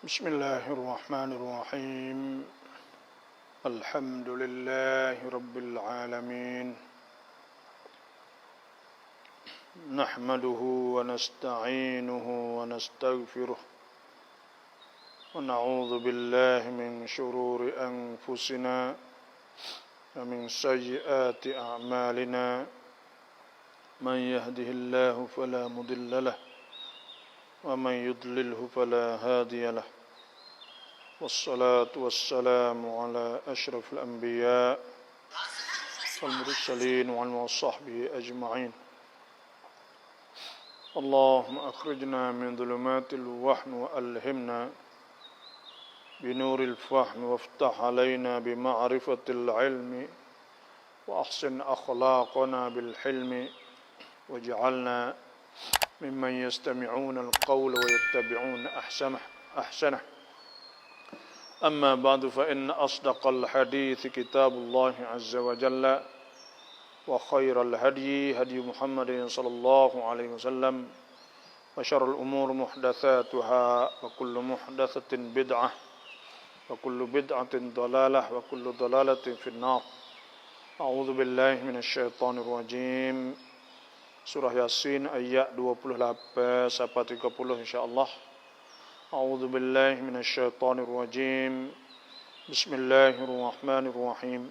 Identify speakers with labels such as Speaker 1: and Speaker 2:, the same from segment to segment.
Speaker 1: بسم الله الرحمن الرحيم الحمد لله رب العالمين نحمده ونستعينه ونستغفره ونعوذ بالله من شرور أنفسنا ومن سيئات أعمالنا من يهده الله فلا مضل له ومن يضلله فلا هادي له والصلاة والسلام على أشرف الأنبياء والمرسلين وعلى وصحبه أجمعين اللهم أخرجنا من ظلمات الوهم وألهمنا بنور الفهم وافتح علينا بمعرفة العلم وأحسن أخلاقنا بالحلم واجعلنا ممن يستمعون القول ويتبعون أحسنه أما بعد فإن أصدق الحديث كتاب الله عز وجل وخير الهدي هدي محمد صلى الله عليه وسلم وشر الأمور محدثاتها وكل محدثة بدعة وكل بدعة ضلالة وكل ضلالة في النار أعوذ بالله من الشيطان الرجيم Surah Yasin ayat 28 sampai 30 insyaallah. A'udzu billahi minasyaitonir rajim. Bismillahirrahmanirrahim.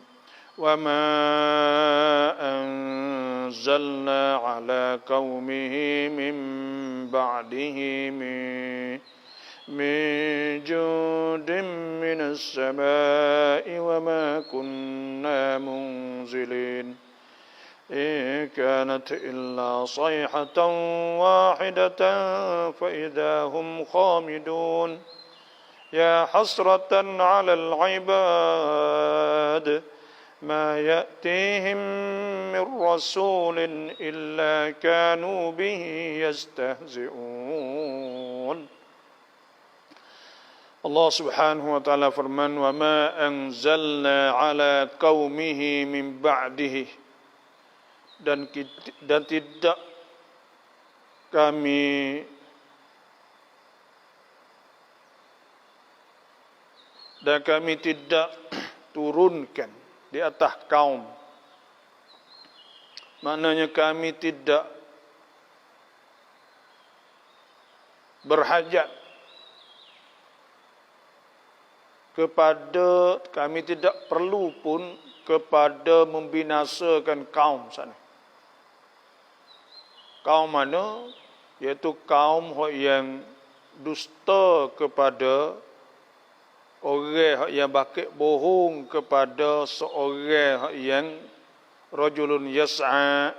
Speaker 1: Wa ma anzalna ala qaumihi min ba'dihi min jundin minas samai wa ma kunna munzilin. إن كانت إلا صيحة واحدة فإذا هم خامدون يا حسرة على العباد ما يأتيهم من رسول إلا كانوا به يستهزئون Allah subhanahu wa ta'ala firman وَمَا أَنزَلْنَا عَلَى قَوْمِهِ مِنْ بَعْدِهِ dan tidak kami tidak turunkan di atas kaum, maknanya kami tidak berhajat kepada, kami tidak perlu pun kepada membinasakan kaum sana. Kaum mana? Iaitu kaum yang dusta kepada orang yang bakit bohong kepada seorang yang rajulun yas'a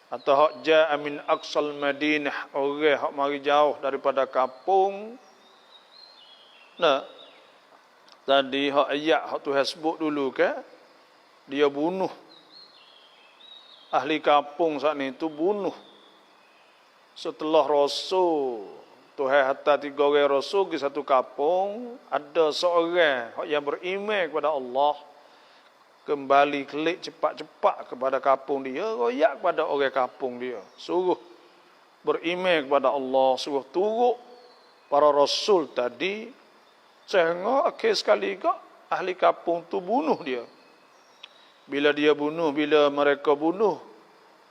Speaker 1: atau ja'a min aqsal madinah, orang yang mari jauh daripada kampung. Nah, tadi ayat Tuhan sebut dulu ke, dia bunuh ahli kampung saat itu, bunuh setelah Rasul Tuhan hantar 3 orang Rasul ke satu kampung, ada seorang yang beriman kepada Allah kembali kelik cepat-cepat kepada kampung dia, royak kepada orang kampung dia, suruh beriman kepada Allah, suruh turut para Rasul tadi, sehingga akhir sekali ke ahli kampung tu bunuh dia. Bila dia bunuh, bila mereka bunuh,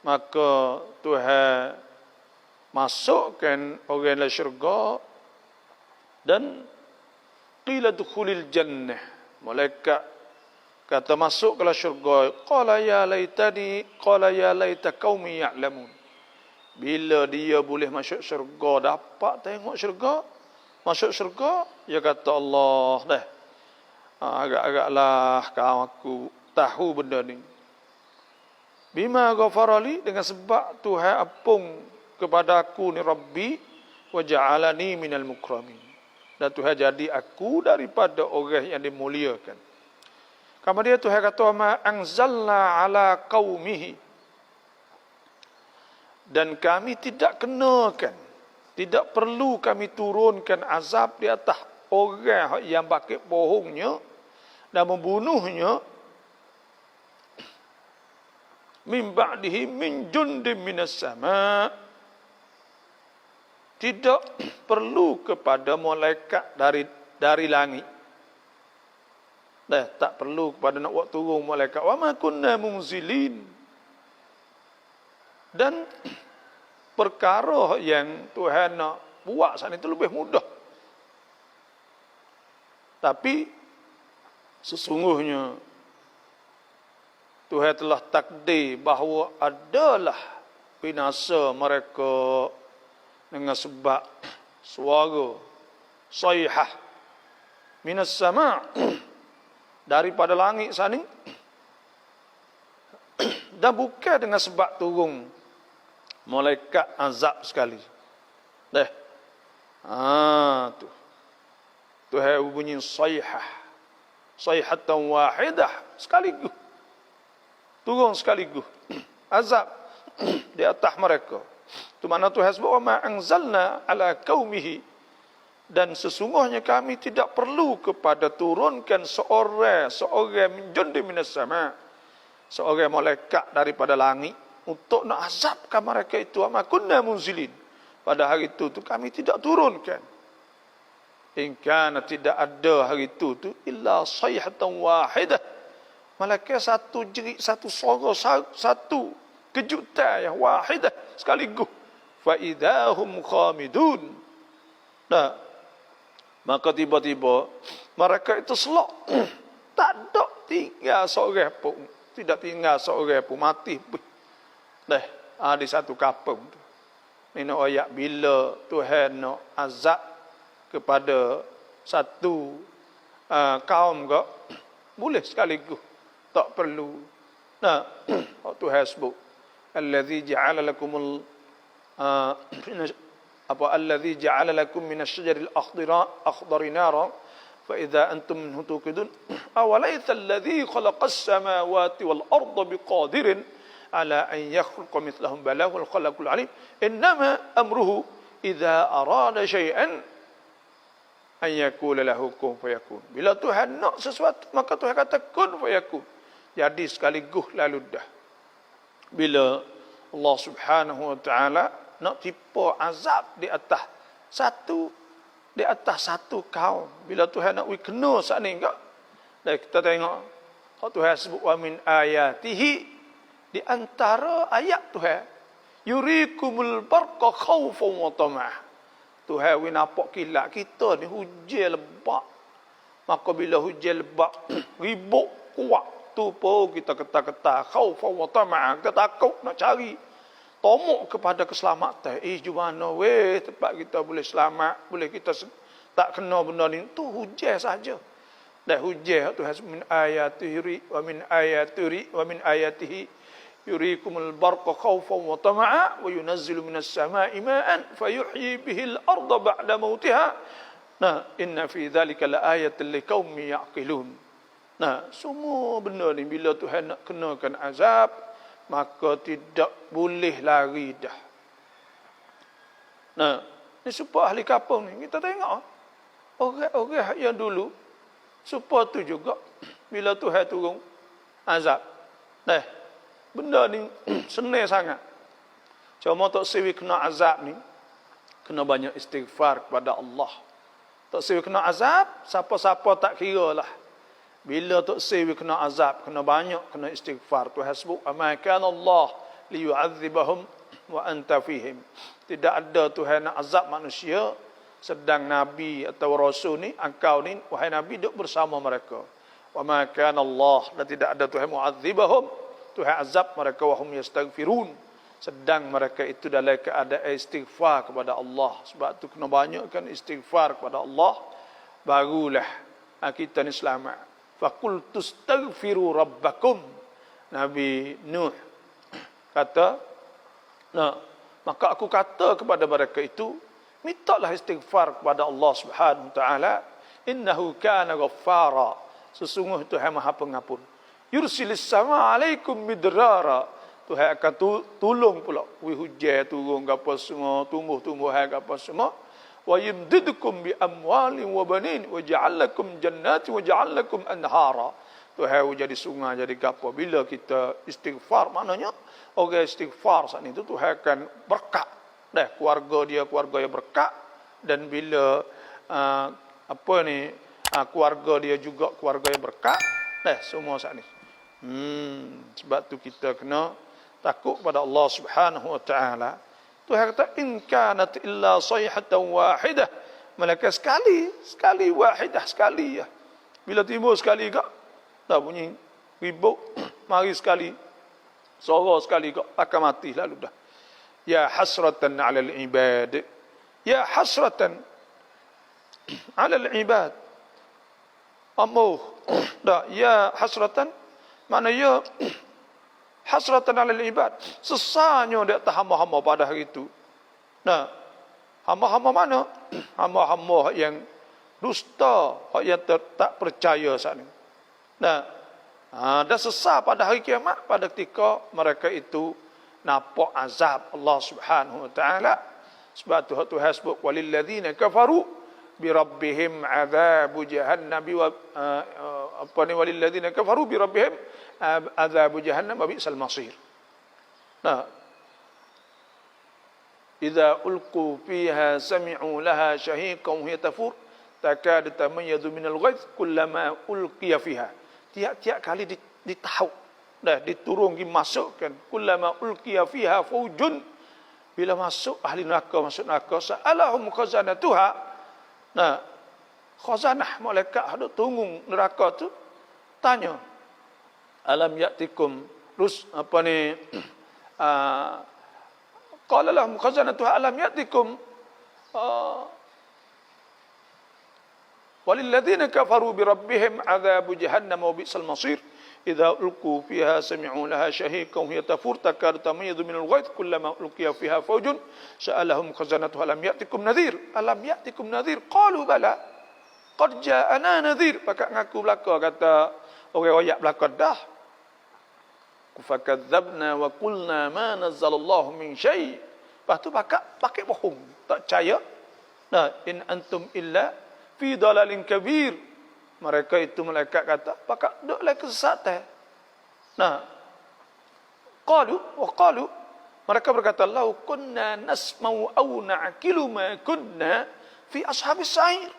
Speaker 1: maka Tuhan masukkan orang dalam syurga dan qila dukhulil jannah. Malaikat kata masuk ke dalam syurga. Qala ya laita qaumi ya'lamun. Bila dia boleh masuk syurga, dapat tengok syurga, masuk syurga, dia kata Allah dah. Agak-agaklah kau aku tahu benda ni. Bima ghafarali, dengan sebab Tuhan ampun kepada aku ni Rabbi, wa ja'alani minal mukramin, dan Tuhan jadi aku daripada orang yang dimuliakan. Kemudian Tuhan kata ma anzalna ala qaumihi, dan kami tidak kenakan, tidak perlu kami turunkan azab di atas orang yang bakit bohongnya dan membunuhnya, min ba'dihi min jundin minas sama, tidak perlu kepada malaikat dari langit. Tak perlu kepada nak buat turun malaikat. Wa ma kunna munzilin. Dan perkara yang Tuhan nak buat saat itu lebih mudah. Tapi sesungguhnya Tuhan telah takdir bahawa adalah binasa mereka dengan sebab suara sayhah minas sama' daripada langit sana, dan bukan dengan sebab turun malaikat azab sekali. Tu Tuhan bunyi sayhah, sayhatan wahidah, sekaligus turun sekaligus azab di atas mereka. Itu makna Tuhan sebut wa ma anzalna ala qaumihi, dan sesungguhnya kami tidak perlu kepada turunkan seorang menjundi minas sama', seorang malaikat daripada langit untuk nak azabkan mereka itu. Wa ma kunna munzilin, pada hari itu kami tidak turunkan. In kana, tidak ada hari itu illa sayhatan wahidah, malaikat satu jerit, satu suara, satu kejutan yang wahidah sekaligus. Fa idahum khamidun. Maka tiba-tiba mereka itu selok. Tak ada tinggal seorang pun, tidak tinggal seorang pun, mati. Di satu kampung tu. Ini ayat bila Tuhan nak azab kepada satu kaum ke, boleh sekaligus, tak perlu. Tuhan sebut allazi ja'ala lakumul الذي جعل لكم من الشجر الأخضر نارا فإذا أنتم منه توقدون أوليس الذي خلق السماوات والأرض بقادر على أن يخلق مثلهم بلى هو الخلاق العليم إنما أمره إذا أراد شيئا أن يقول له كن فيكون. Bila Tuhan nak sesuatu, maka Tuhan kata kun fayakun, jadi sekaligus lalu dah. Bila Allah Subhanahu wa taala nak tipu azab di atas satu kaum, bila Tuhan nak kena saat ni enggak. Dan kita tengok Tuhan sebut wa min ayatihi, di antara ayat Tuhan, yurikumul barqa khaufan wa tama'ah. Tuhan nampak kilat kita ni hujan lebat. Maka bila hujan lebat ribut kuat tu pun kita ketar-ketar khaufan wa tama'ah, kita takut nak cari tomok kepada keselamatan. Jumana tempat kita boleh selamat, boleh kita tak kena benda ni. Tu hujan saja. Dan hujan Tuhan min ayatihi wa min ayatihi yurikumul barqa khaufan wa tama'a wa yunazzilu minas sama'i ma'an fayuhyi bihil arda ba'da mautiha. Inna fi dhalika laayatan liqaumin ya'qilun. Semua benda ni bila Tuhan nak kenakan azab, maka tidak boleh lari dah. Ni supaya ahli kampung ni, kita tengok orang-orang yang dulu supaya tu juga bila Tuhan turun azab. Benda ni senang sangat. Cuma tak sewi kena azab ni, kena banyak istighfar kepada Allah. Tak sewi kena azab, siapa-siapa tak kira lah. Bila tak sewi kena azab, kena banyak kena istighfar. Tuhan sebut ama kana Allah liyu'adzibahum wa anta fihim. Tidak ada Tuhan nak azab manusia sedang nabi atau rasul ni, engkau ni wahai nabi duduk bersama mereka. Wa ma kana Allah, dan tidak ada Tuhan mu'adzibahum, Tuhan azab mereka wahum yastaghfirun, sedang mereka itu dalam keadaan istighfar kepada Allah. Sebab tu kena banyakkan istighfar kepada Allah, barulah kita ni selamat. Faqultu astaghfiru rabbakum, Nabi Nuh kata, maka aku kata kepada mereka itu, mintalah istighfar kepada Allah Subhanahu wa taala, innahu kana ghaffara, sesungguhnya Tuhan Maha Pengampun. Yursilis sama alaikum midrara, Tuhan akan tolong pula hujan turun apa semua, tumbuh-tumbuhan apa semua. Wa yumdidukum bi amwalin wa banin wa ja'alakum jannatin wa ja'alakum anhara. Tuhan jadi sungai, jadi gapo. Bila kita istighfar, maknanya orang istighfar saat itu Tuhan akan berkat dah keluarga dia keluarga yang berkat, dan bila keluarga dia juga keluarga yang berkat, dah semua saat ni. Sebab tu kita kena takut pada Allah Subhanahu wa taala. Tuhan kata in kanat illa sayhatan wahidah, malaikat sekali wahidah sekali ya. Bila timbul sekali kak, dah bunyi ribut, mari sekali, suara sekali kak, akan mati lalu dah. Ya hasratan 'alal ibad. Ya hasratan 'alal ibad. Dah ya hasratan, mana ya hasratan 'alal ibad. Sesanya di atas hamba-hamba pada hari itu. Nah, hamba-hamba mana? Hamba-hamba yang dusta, yang tak percaya saat ini. Nah, dan sesat pada hari kiamat, pada ketika mereka itu nampak azab Allah Subhanahu wa taala. Sebab tu Tuhan sebut walil ladzina kafaru bi rabbihim adzabu jahannam walil ladzina kafaru bi rabbihim adzabu jahannam wa bi'sal masir. Nah, idza ulqu fiha sami'u laha shahiqan wa hiya tafur takad tamayyadu minal ghaiz kullama ulqiya fiha. Tiap-tiap kali ditahuk, dah diturun dimasukkan, kullama ulqiya fiha faujun, bila masuk ahli neraka masuk neraka, sa'alahum khazanatuha. Nah, khazanah malaikat hadut tunggu neraka tu tanya, alam ya'tikum qala lahum khazanatuha alam ya'tikum walilladzina kafaru bi rabbihim adzabu jahannam wa bi'sal masir idza ulqu fiha sami'u laha shahiqan hiya tafur takadu tamayyizu minal ghaiz kullama ulqiya fiha faujun sa'alahum khazanatuha alam ya'tikum nadhir qalu bala qad ja'ana nadhir. Pakak ngaku belaka, kata orang royak belaka dah. Fakadzabna wa qulna ma nazzalallahu min syai'. Lepas tu pakak pakai bohong, tak percaya. Nah, in antum illa fi dalalin kabir. Mereka itu malaikat kata, pakak duk lagi kesesatan. Nah, qalu mereka berkata, lau kunna nasma'u aw na'qilu ma kunna fi ashabis sa'ir.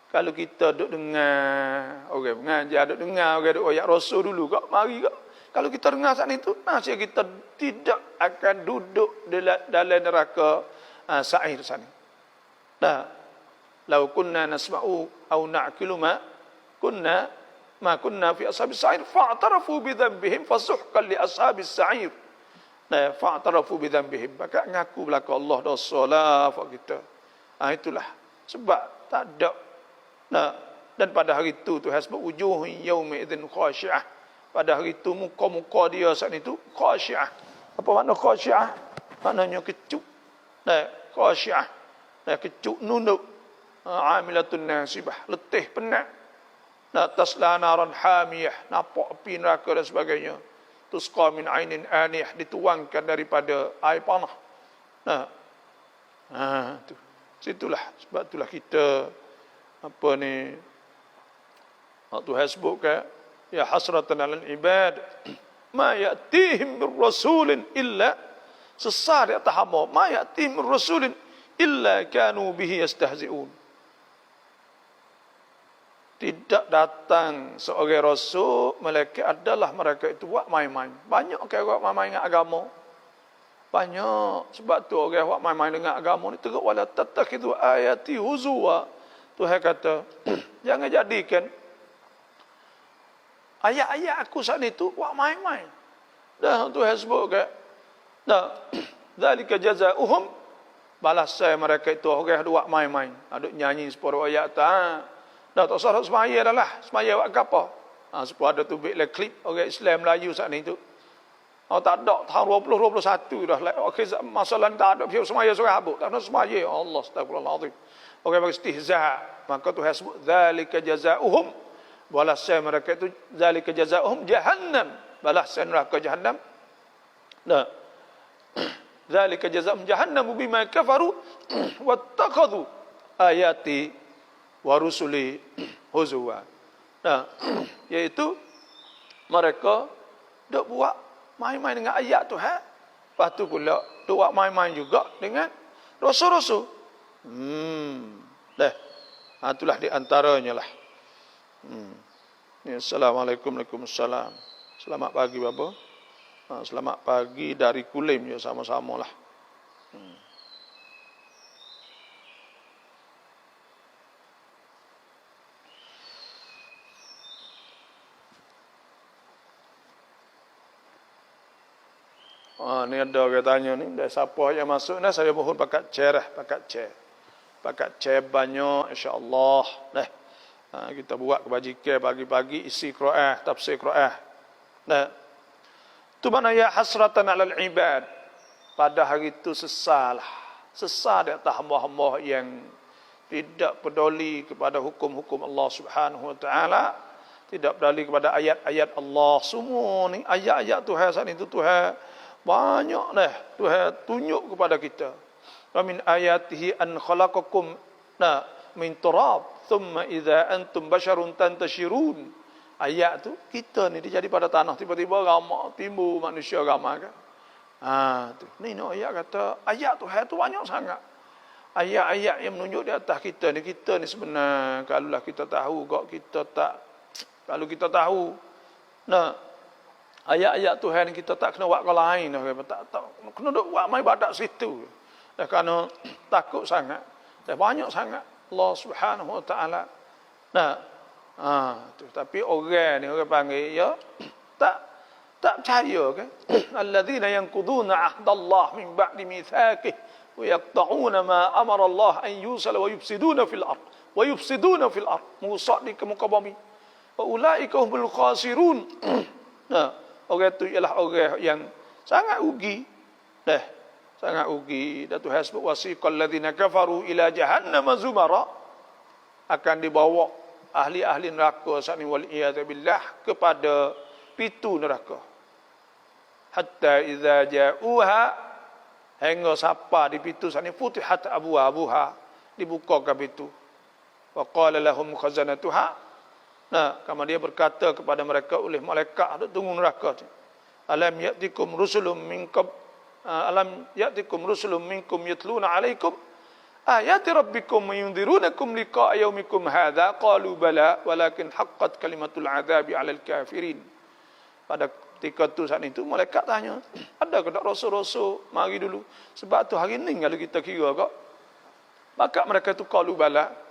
Speaker 1: Kalau kita duk dengar orang mengajar, duk dengar orang duk ayat Rasul dulu kak, mari kak. Kalau kita dengar saat itu, nasib kita tidak akan duduk dalam neraka sa'ir sana. Nah, lau kunna nasma'u aw na'qilu ma kunna fi ashabis sa'ir fa'tarafu bi dhanbihim fasuhqan li ashabis sa'ir. Nah, fa'tarafu bi dhanbihim, maka ngaku belaka Allah dosa lah kita. Itulah sebab tak ada. Nah, dan pada hari itu Tuhan sebut wujuh yauma idzin khashi'ah. Pada hari itu muka-muka dia saat itu khashi'ah. Apa makna khashi'ah? Maknanya kecut. Nah, khashi'ah. Nah, kecut nunduk. Amilatun nasibah, letih penat. Nah, tasla naran hamiyah, nampak api neraka dan sebagainya. Tusqa min ainin aniyah, dituangkan daripada air panah. Nah, tu. Situlah, sebab itulah kita Tuhan sebutkan ya hasratan 'alal ibad ma ya'tihim bir rasulin illa, sesat di atas hamba, ma ya'tihim bir rasulin illa kanu bihi yastahzi'un. Tidak datang seorang rasul malaikat adalah mereka itu buat main-main. Banyak orang buat main-main dengan agama. Banyak. Sebab tu orang buat main-main dengan agama ni teruk, wala tattakhidhu ayati huzwa. Tuhan kata, jangan jadikan ayat-ayat aku saat itu buat main-main. Dah Tuhan sebut ke, dah zalika jazaa'uhum, balasan mereka itu orang buat main-main. Aduk nyanyi separuh ayat tak. Dah tak usah semaya dah lah. Semaya buat apa? Sebab ada tu bila klip orang Islam Melayu saat ni tu. Tak ada tahun 2021 dah. Masalah ni tak ada semaya surah habuk. Tak ada semaya. Allah astagfirullahaladzim. Orang bagi istihza'. Maka Tuhan sebut zalika jazaa'uhum, balasan mereka itu zalika jazaa'uhum jahannam, balasan neraka jahannam. Nah, zalika jazaa'uhum jahannam bima kafaru wattakhadhu ayati wa rusuli huzwa. Nah, iaitu mereka dok buat main-main dengan ayat Tuhan. Lepas tu pula dok buat main-main juga dengan Rasa-rasa. Dah. Itulah di antaranya lah. Ya, Assalamualaikum. Waalaikumsalam. Selamat pagi Bapa. Selamat pagi dari Kulim ya, sama-sama lah. Ni ada orang tanya ni, dah siapa yang masuk ni, saya mohon pakat chair lah, pakat chair banyak insya-Allah. Dah. Kita buat kebajikan pagi-pagi isi Quran, tafsir Quran. Nah. Tu mana ya hasratan 'alal ibad. Pada hari itu sesalah. Sesal di atas hamba-hamba yang tidak peduli kepada hukum-hukum Allah Subhanahu wa taala, tidak peduli kepada ayat-ayat Allah. Semua ni ayat-ayat Tuhan saat itu Tuhan banyak dah Tuhan tunjuk kepada kita. Wa min ayatihi an khalaqakum min turab thumma idza antum basharun tantashirun. Ayat tu kita ni dia jadi pada tanah tiba-tiba ramai timbul manusia ramai kan. Tu. Ni ayat kata ayat Tuhan tu banyak sangat. Ayat-ayat yang menunjuk di atas kita ni sebenar kalaulah kita tahu kok kita tak, kalau kita tahu ayat-ayat Tuhan kita tak kena buat ke lain tak kena duk buat mai ibadat situ. Dah kerana takut sangat. Dah banyak sangat Allah Subhanahu wa taala. Tu tapi orang ni orang panggil ya tak percaya kan. Alladzina yanquduna ahdallah min ba'di mitsaqih wa yaqta'una ma amara Allah an yusala wa yufsiduna fil ard. Musak di muka bumi. Wa ulaika humul khasirun. Orang itu ialah orang yang sangat rugi. Sangat rugi. Dan Tuhan sebut wasiqal ladzina kafaru ila jahannam zumara, akan dibawa ahli-ahli neraka sani wal iyad billah kepada pintu neraka. Hatta idza ja'uha, hingga sampai di pintu sani futihat abwabuha, dibukakan pintu. Wa qala lahum khazanatuha, kama dia berkata kepada mereka oleh malaikat duk tunggu neraka tu. Alam ya'tikum rusulun minkum yatluna 'alaikum ayati rabbikum wa yunzirunakum liqa'a yaumikum hadza qalu bala walakin haqqat kalimatul 'adzabi 'alal kafirin. Pada ketika tu saat itu malaikat tanya, ada ke tak rasul-rasul mari dulu, sebab tu hari ni kalau kita kira kok maka mereka tu qalu bala.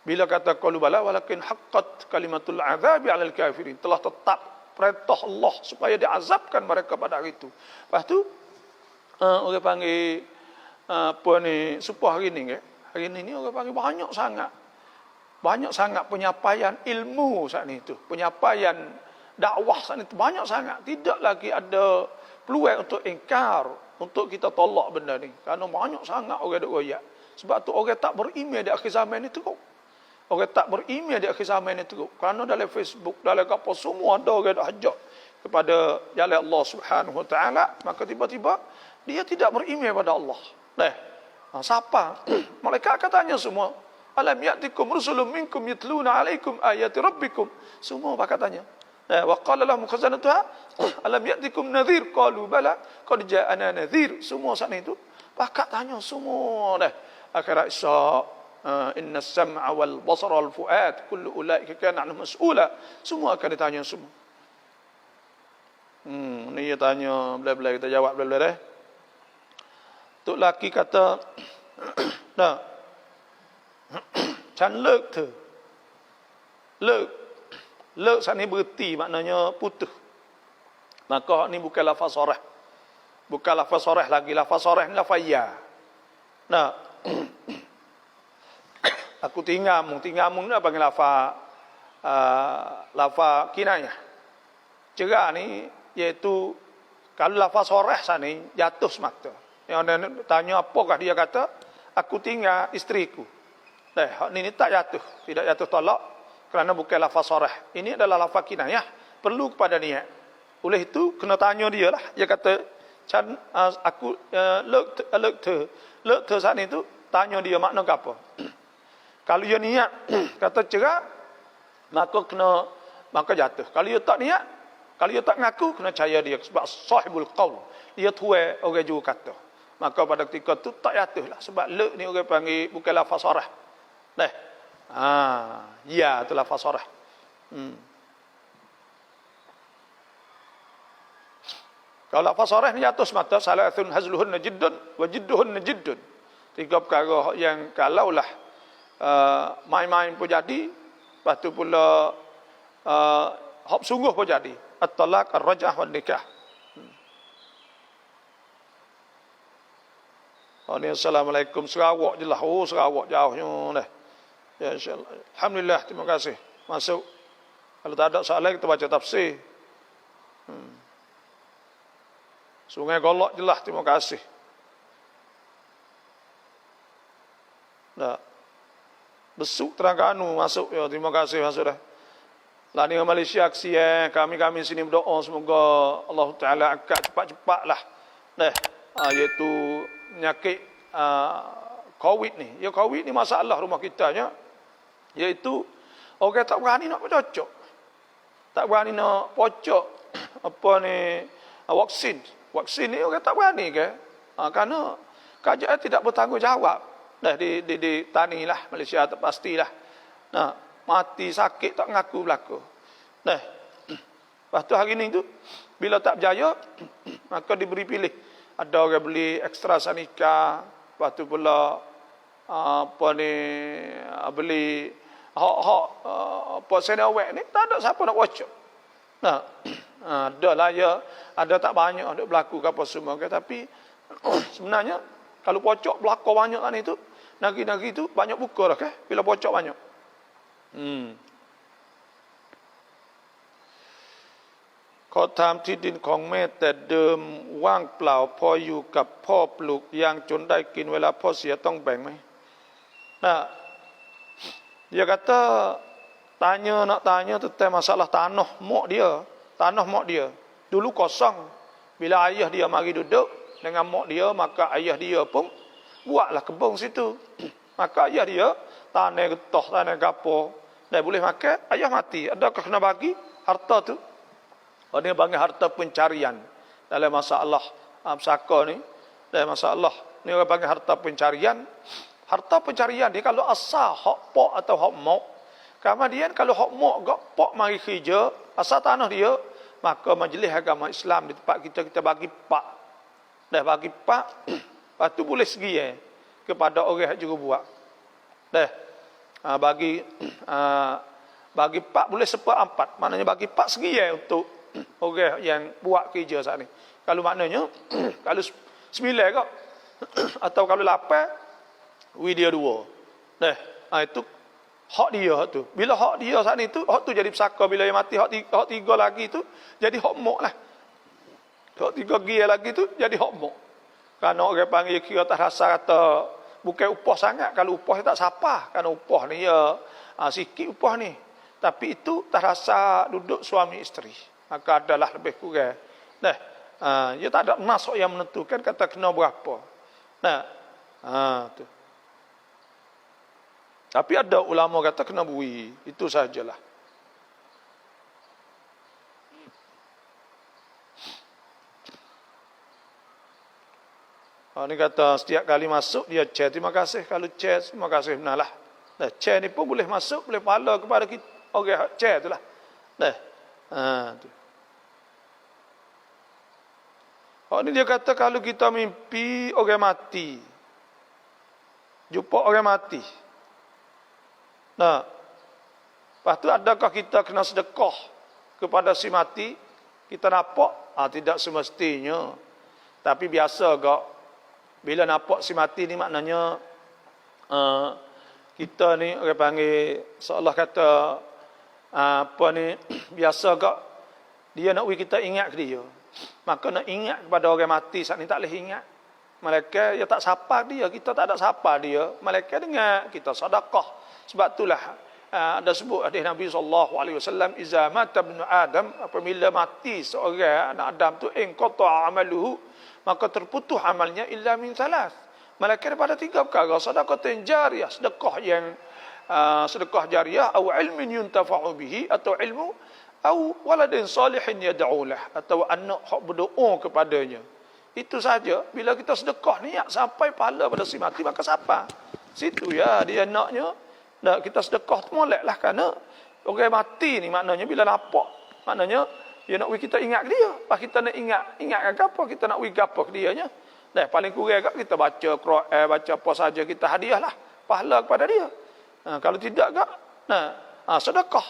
Speaker 1: Bila kata qalu bala walakin haqqat kalimatul 'adzabi 'alal kafirin, telah tetap perintah Allah supaya diazabkan mereka pada hari itu. Lepas tu orang panggil apa ni supaya hari ni ke? Hari ni orang panggil banyak sangat penyampaian ilmu saat itu, penyampaian dakwah saat itu banyak sangat. Tidak lagi ada peluang untuk ingkar, untuk kita tolak benda ni. Kerana banyak sangat orang duk royak. Sebab tu orang tak beriman di akhir zaman itu kok. Orang tak beriman di akhir zaman itu kok. Kerana dalam Facebook, dalam apa semua ada orang dak hajak kepada jalan Allah Subhanahu wa taala, maka tiba-tiba dia tidak beriman pada Allah. Siapa? Malaikat katanya semua, alam ya'tikum rusulun minkum yatluna 'alaikum ayati rabbikum. Semua katanya. Wa qala lahum khazanatuha alam ya'tikum nadhir qalu bala qad ja'ana nadhir. Semua saat itu pakat tanya semua dah. Akhirat Isra, inna as-sam'a wal basara wal fu'ad kullu ulaika kana 'anhu mas'ula. Semua akan ditanya semua. Ni dia tanya, bela-bela kita jawab bela-bela dah. Tok laki kata, Chan leg tu. Leg saat ni berhenti, maknanya putus. Maka ni bukan lafaz sorah. Bukan lafaz sorah lagi. Lafaz sorah ni lafaz ya. Aku tinggalmu ni apa panggil lafaz kinayah. Cerah ni, iaitu, kalau lafaz sorah saat ni, jatuh semata. Yang anda tanya apakah dia kata, aku tinggal isteriku. Ini tak jatuh, tidak jatuh tolak kerana bukan lafaz sarah. Ini adalah lafaz kinayah, perlu kepada niat. Oleh itu kena tanya dia lah. Dia kata aku lek saat itu tanya dia makna apa. Kalau dia niat kata cerah, maka jatuh. Kalau dia tak niat, kalau dia tak ngaku, kena percaya dia sebab sahibul qaul. Dia tuai orang juga kata. maka pada ketika tu tak jatuhlah. Sebab la ni orang panggil bukan lafaz sarah. Dah. Ya tu lafaz sarah. Kalau lafaz sarah ni jatuh semata, salasun hazluhunna jiddun wa jidduhunna jiddun. 3 perkara yang kalaulah main-main pun jadi, lepas tu pula hak sungguh pun jadi. At-talaq, ar-raj'ah wan nikah. Ni assalamualaikum, Sarawak je lah. Oh, Sarawak jauhnya dah. Ya insya-Allah. Alhamdulillah, terima kasih. Masuk. Kalau tak ada soalan kita baca tafsir. Sungai Golok je lah, terima kasih. Dah. Besuk Terengganu masuk ya, terima kasih masuk dah. Lah ni Malaysia aksi kami sini berdoa semoga Allah Taala angkat cepat-cepatlah. Dah. Iaitu penyakit COVID ni. Ya COVID ni masalah rumah kita nya. Iaitu orang tak berani nak bercocok. Tak berani nak pocok apa ni vaksin. Vaksin ni orang tak berani ke? Kerana kerajaan tidak bertanggungjawab. Dah di tani lah Malaysia tak pastilah. Nah, mati sakit tak ngaku berlaku. Nah. Lepas tu hari ni tu bila tak berjaya maka diberi pilih. Ada orang beli AstraZeneca, lepas tu pula apa ni beli apa Sinovac ni, tak ada siapa nak wacok. Nah, ada lah ya, ada tak banyak ada berlaku ke apa semua ke, tapi sebenarnya kalau pocok berlaku banyak kan itu, negeri-negeri itu banyak buka dah ke, bila pocok banyak.ขอถามที่ดินของแม่แต่เดิมว่างเปล่าพออยู่กับพ่อปลูกยางจนได้กินเวลาพ่อเสียต้องแบ่งไหม Nah, dia kata nak tanya tentang masalah tanah mak dia. Dulu kosong. Bila ayah dia mari duduk dengan mak dia, maka ayah dia pun buatlah kebun situ. Maka ayah dia tanah getah, tanah gapo, dah boleh makan, ayah mati. Adakah kena bagi harta tu? Dia panggil harta pencarian dalam masalah pesaka ni. Dalam masalah ni orang panggil harta pencarian. Harta pencarian ni kalau asal hak pak atau hak mak. Kemudian kalau hak mak gak pak mari kerja, asal tanah dia, maka majlis agama Islam di tempat kita bagi pak. Dah bagi pak, lepas tu boleh segi kepada orang yang juga buat. Dah bagi pak boleh 1/4. Maknanya bagi pak segi untuk orang yang buat kerja saat ni. Kalau maknanya kalau 9 kok atau kalau 8 dia 2. Nah, itu hak dia tu. Bila hak dia saat ni tu, hak tu jadi pesaka. Bila dia mati hak 3 lagi tu jadi hak mak lah. Hak 3 gia lagi tu jadi hak mak. Kerana orang panggil kira tak rasa kata bukan upah sangat. Kalau upah tak siapa, kerana upah ni ya sikit upah ni. Tapi itu tak rasa duduk suami isteri. Maka adalah lebih kurang. Nah, dia tak ada nas yang menentukan kata kena berapa. Nah, tu. Tapi ada ulama kata kena bui. Itu sajalah. Ini kata setiap kali masuk dia chat. Terima kasih. Kalau chat, terima kasih. Benalah. Nah, chat ni pun boleh masuk, boleh pahala kepada kita. Orang chat tu lah. Nah, tu. Ini dia kata kalau kita mimpi orang mati. Jumpa orang mati. Nah, lepas tu adakah kita kena sedekah kepada si mati? Kita nampak? Tidak semestinya. Tapi biasa gak bila nampak si mati ni maknanya kita ni orang panggil seolah kata apa ni biasa gak dia nak kita ingat ke dia. Maka nak ingat kepada orang mati saat ni tak boleh ingat. Malaikat ya tak sapa dia, kita tak ada sapa dia. Malaikat dengar kita sedekah. Sebab itulah ada sebut hadis Nabi SAW, iza mata ibnu Adam, apabila mati seorang anak Adam tu inqata amaluhu, maka terputus amalnya illa min salas. Malaikat daripada 3 perkara, sedekah jariyah, sedekah jariyah, atau ilmin yuntafa'u bihi, atau ilmu, atau waladin salihin yad'u lah, atau anak hak berdoa kepadanya. Itu saja. Bila kita sedekah niat sampai pahala pada si mati, maka siapa? Situ ya dia naknya. Nah, kita sedekah tu moleklah kerana orang mati ni maknanya bila nampak, maknanya dia nak kita ingat dia. Pas kita nak ingat apa? Kita nak apa ke dia nya. Nah, paling kurang kat kita baca Quran, baca apa saja kita hadiahlah pahala kepada dia. Kalau tidak kat sedekah.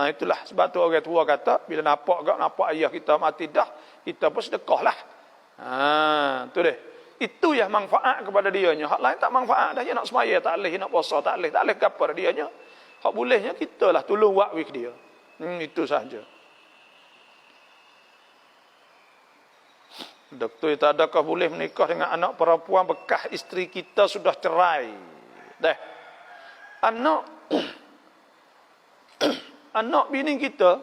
Speaker 1: Itulah sebab tu orang tua kata bila nampak ayah kita mati dah, kita pun sedekahlah. Tu deh. Itu yang manfaat kepada dianya. Hak lain tak manfaat dah. Dia nak semaya tak leh, nak puasa tak leh gapo dia nya. Hak bolehnya kitalah tolong buat wik dia. Itu saja. Doktor, tak adakah boleh menikah dengan anak perempuan bekas isteri kita sudah cerai? Dah. Anak bini kita,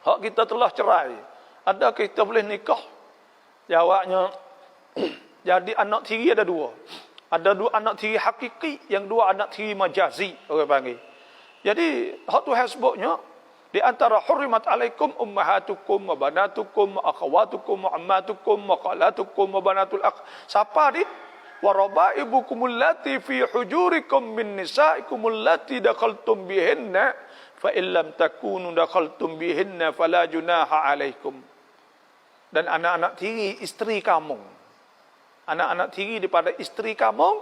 Speaker 1: hak kita telah cerai. Adakah kita boleh nikah? Jawabnya, jadi anak tiri ada dua. Ada dua anak tiri hakiki, yang dua anak tiri majazi, orang panggil. Jadi, hak Tuhan sebutnya, di antara hurrimat alaikum ummahatukum wa banatukum wa akhawatukum wa ammatukum wa khalatukum wa banatul akh. Siapa ni? Wa rabaibukum allati fi hujurikum min nisaikum allati dakhaltum bihinna fa illam takunu dakhaltum bihinna fala junaha alaikum. Dan anak-anak tiri isteri kamu. Anak-anak tiri daripada isteri kamu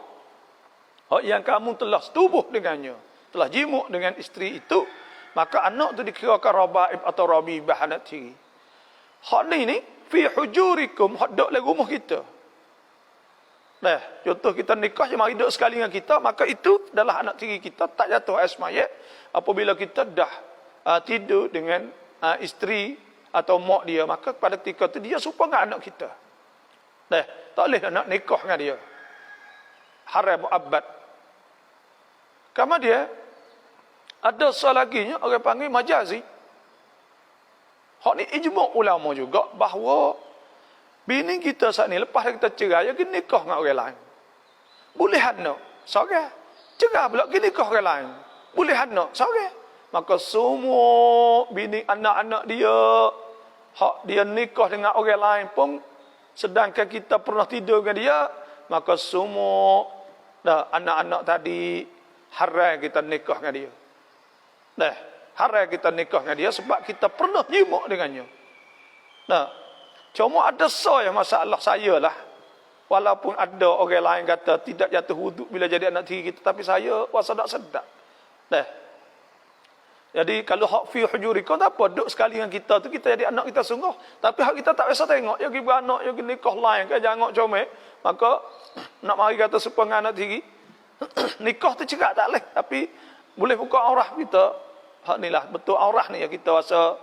Speaker 1: yang kamu telah setubuh dengannya, telah jimuk dengan isteri itu, maka anak tu dikirakan rabaib atau rabibah anak tiri. Hak ni fi hujurikum, hak dok dalam rumah kita. Nah, contoh kita nikah je mari duduk sekali dengan kita, maka itu adalah anak tiri kita, tak jatuh ais mayat apabila kita dah tidur dengan isteri atau mak dia, maka pada ketika itu dia serupa dengan anak kita. Nah, tak boleh nak nikah dengan dia. Haram muabbad. Kama dia ada selaginya orang panggil majazi. Hak ni ijma' ulama juga bahawa bini kita saat ni lepas kita cerai, dia pergi nikah dengan orang lain. Boleh anak, seorang. Cerai pula pergi nikah orang lain. Boleh anak, seorang. Maka semua bini anak-anak dia, hak dia nikah dengan orang lain pun, sedangkan kita pernah tidur dengan dia, maka semua anak-anak tadi haram kita nikah dengan dia. Nah, haram kita nikah dengan dia sebab kita pernah nyimuk dengannya. Nah, cuma ada yang masalah saya lah. Walaupun ada orang lain kata tidak jatuh wuduk bila jadi anak tiri kita, tapi saya sedap-sedap. Nah, jadi kalau hak fi hujurikum tak apa, duduk sekali dengan kita tu kita jadi anak kita sungguh. Tapi hak kita tak biasa tengok, ya pergi beranak, ya pergi nikah lain ke, jangan comel. Maka nak mari kata supaya dengan anak tiri, nikah tu cakap tak boleh, tapi boleh buka aurah kita. Hak ni lah betul aurah ni yang kita rasa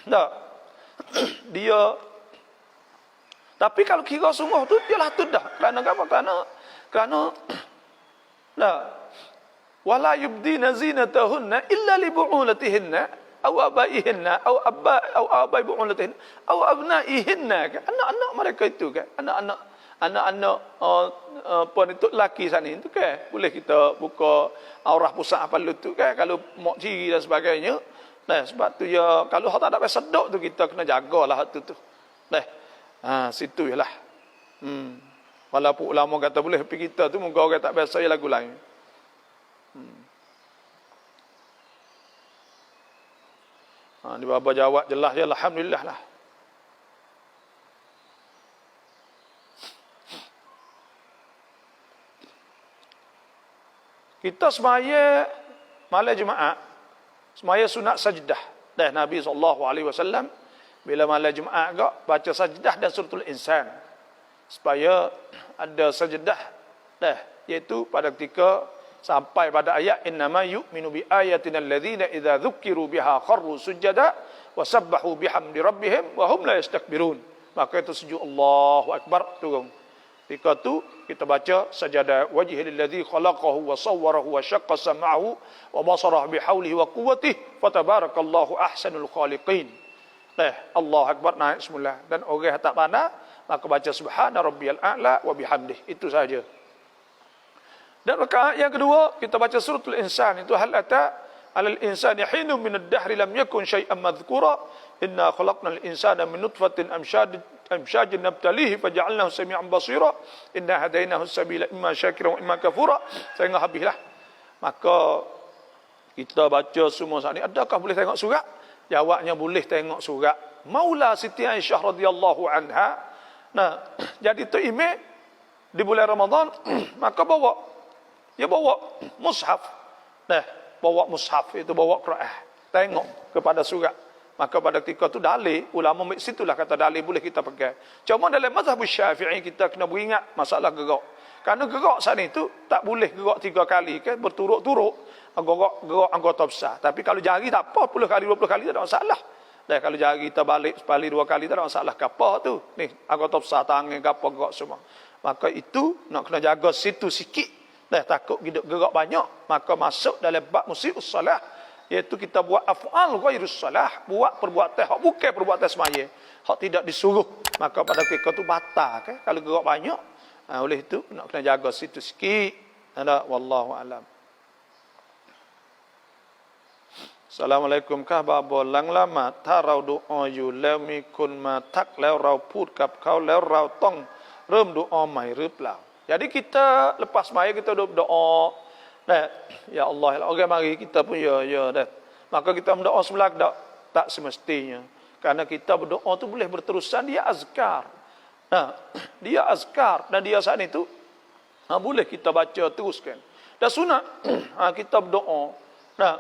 Speaker 1: tak. Dia tapi kalau kira sungguh tu ialah tu dah. Kerana apa? Kerana wala yubdina zinatahunna illa li bu'ulatihinna aw abaihinna aw abai bu'ulatihinna aw abnaihinna. Anak-anak mereka itu kan. Anak-anak penentu lelaki sana itu kan. Boleh kita buka aurah pusat apa lutut kan kalau mak ciri dan sebagainya. Nah, sebab tu ya kalau hak tak ada sedok tu kita kena jagalah hak tu. Nah, situ ialah. Walaupun ulama kata boleh, tapi kita tu muka orang tak biasa ya lagu lain. Di bapa jawab jelas ya, alhamdulillah lah. Kita semaya malam Jumaat, semaya sunat sajdah. Dan Nabi SAW bila malam Jumaat agak baca sajdah dan suratul insan. Supaya ada sajdah iaitu pada ketika sampai pada ayat innama yu'minu bi ayatina alladzina idza dzukiru biha kharru sujada wa sabbahu bihamdi rabbihim wa hum la yastakbirun. Maka itu sujud Allahu akbar turun. Ketika tu kita baca sajadah wajhil ladzi khalaqahu wa sawwarahu wa syaqqa sam'ahu wa basarahu bihaulihi wa quwwatihi fatabarakallahu ahsanul khaliqin. Allahu akbar naik semula dan orang tak pandai maka baca subhana rabbiyal a'la wa bihamdihi. Itu saja. Dan rakaat yang kedua kita baca suratul insan, itu hal ata alal insani hinun minad dahri lam yakun syai'an madhkura Inna khalaqnal insana min nutfatin amsyajin nabtalihi faja'alnahu sami'an basira. Inna hadainahu sabila imma syakiran wa imma kafura. Sehingga habislah. Maka kita baca semua saat ini, adakah boleh tengok surat? Jawabnya boleh tengok surat. Maula Siti Aisyah radhiyallahu anha. Nah, jadi tu imam di bulan Ramadan, maka dia bawa mushaf. Nah, bawa mushaf itu bawa Quran. Tengok kepada surat. Maka pada ketika itu dalil, ulama situlah kata dalil boleh kita pegang. Cuma dalam mazhab Syafi'i kita kena beringat masalah gerak. Karena gerak saat itu tak boleh gerak 3 kali ke berturut-turut. Gerak anggota besar. Tapi kalau jari tak apa 10 kali 20 kali tak ada masalah. Dan kalau jari kita balik sekali 2 kali tak ada masalah. Kapal tu. Ni anggota besar tangan kapal gerak semua. Maka itu nak kena jaga situ sikit. Dah takut gerak banyak, maka masuk dalam bab musii'us salah, iaitu kita buat af'al ghairus salah, buat perbuatan hak bukan perbuatan semaya, hak tidak disuruh, maka pada ketika tu batal kan kalau gerak banyak. Oleh itu nak kena jaga situ sikit. Ada wallahu alam. Assalamualaikum ค่ะ บาบอหลังละหมาดถ้าเราดุอาอยู่แล้วมีคนมาทักแล้วเราพูดกับเขาแล้วเราต้องเริ่มดุอาใหม่หรือเปล่า? Jadi kita lepas maya kita doa, ya Allah, orang mari kita pun ya dah. Maka kita berdoa sebelah tak semestinya. Karena kita berdoa tu boleh berterusan, dia azkar. Nah, dia azkar dan dia saat itu boleh kita baca teruskan. Dan sunat kita berdoa. Nah,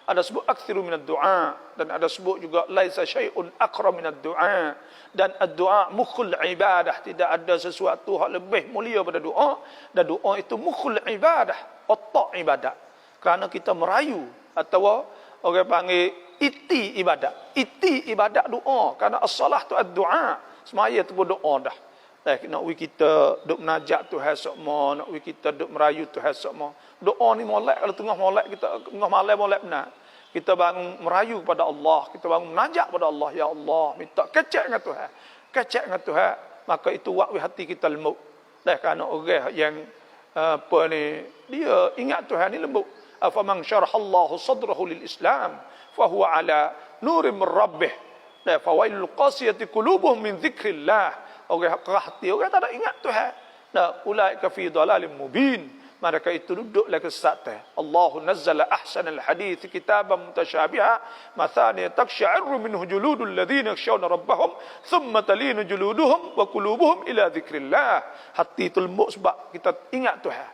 Speaker 1: ada sebut aktsiru minad du'a dan ada sebut juga laisa syai'un aqra minad du'a. Dan doa mukhul ibadah, tidak ada sesuatu yang lebih mulia pada doa, dan doa itu mukhul ibadah, otak ibadat. Kerana kita merayu atau orang panggil iti ibadat doa. Kerana as-salah tu ad-doa, semaya tu berdoa dah. Nak kita duk menajak Tuhan sokmo, nak kita duk merayu Tuhan sokmo. Doa ni molek, kalau tengah molek kita tengah malam molek benar. Kita bangun merayu kepada Allah, kita bangun menajak kepada Allah, ya Allah, minta kecek dengan Tuhan. Kecek dengan Tuhan, maka itu waktu hati kita lembut. Kerana orang yang apa ni, dia ingat Tuhan ni lembut. Afaman syarahallahu sadrahu lil Islam, fa huwa ala nurin min rabbih. Fawailul qasiyati qulubuhum min dzikrillah. Orang hati orang tak ada ingat Tuhan. Ulaika fi dhalalin mubin. Mereka itu duduklah kesesatan. Allahu nazzala ahsanal hadits kitaban mutasyabiha mathani taksha'irru minhu juludul ladzina yakhshawna rabbahum thumma talinu juluduhum wa qulubuhum ila dzikrillah. Hati itu lembut sebab kita ingat Tuhan.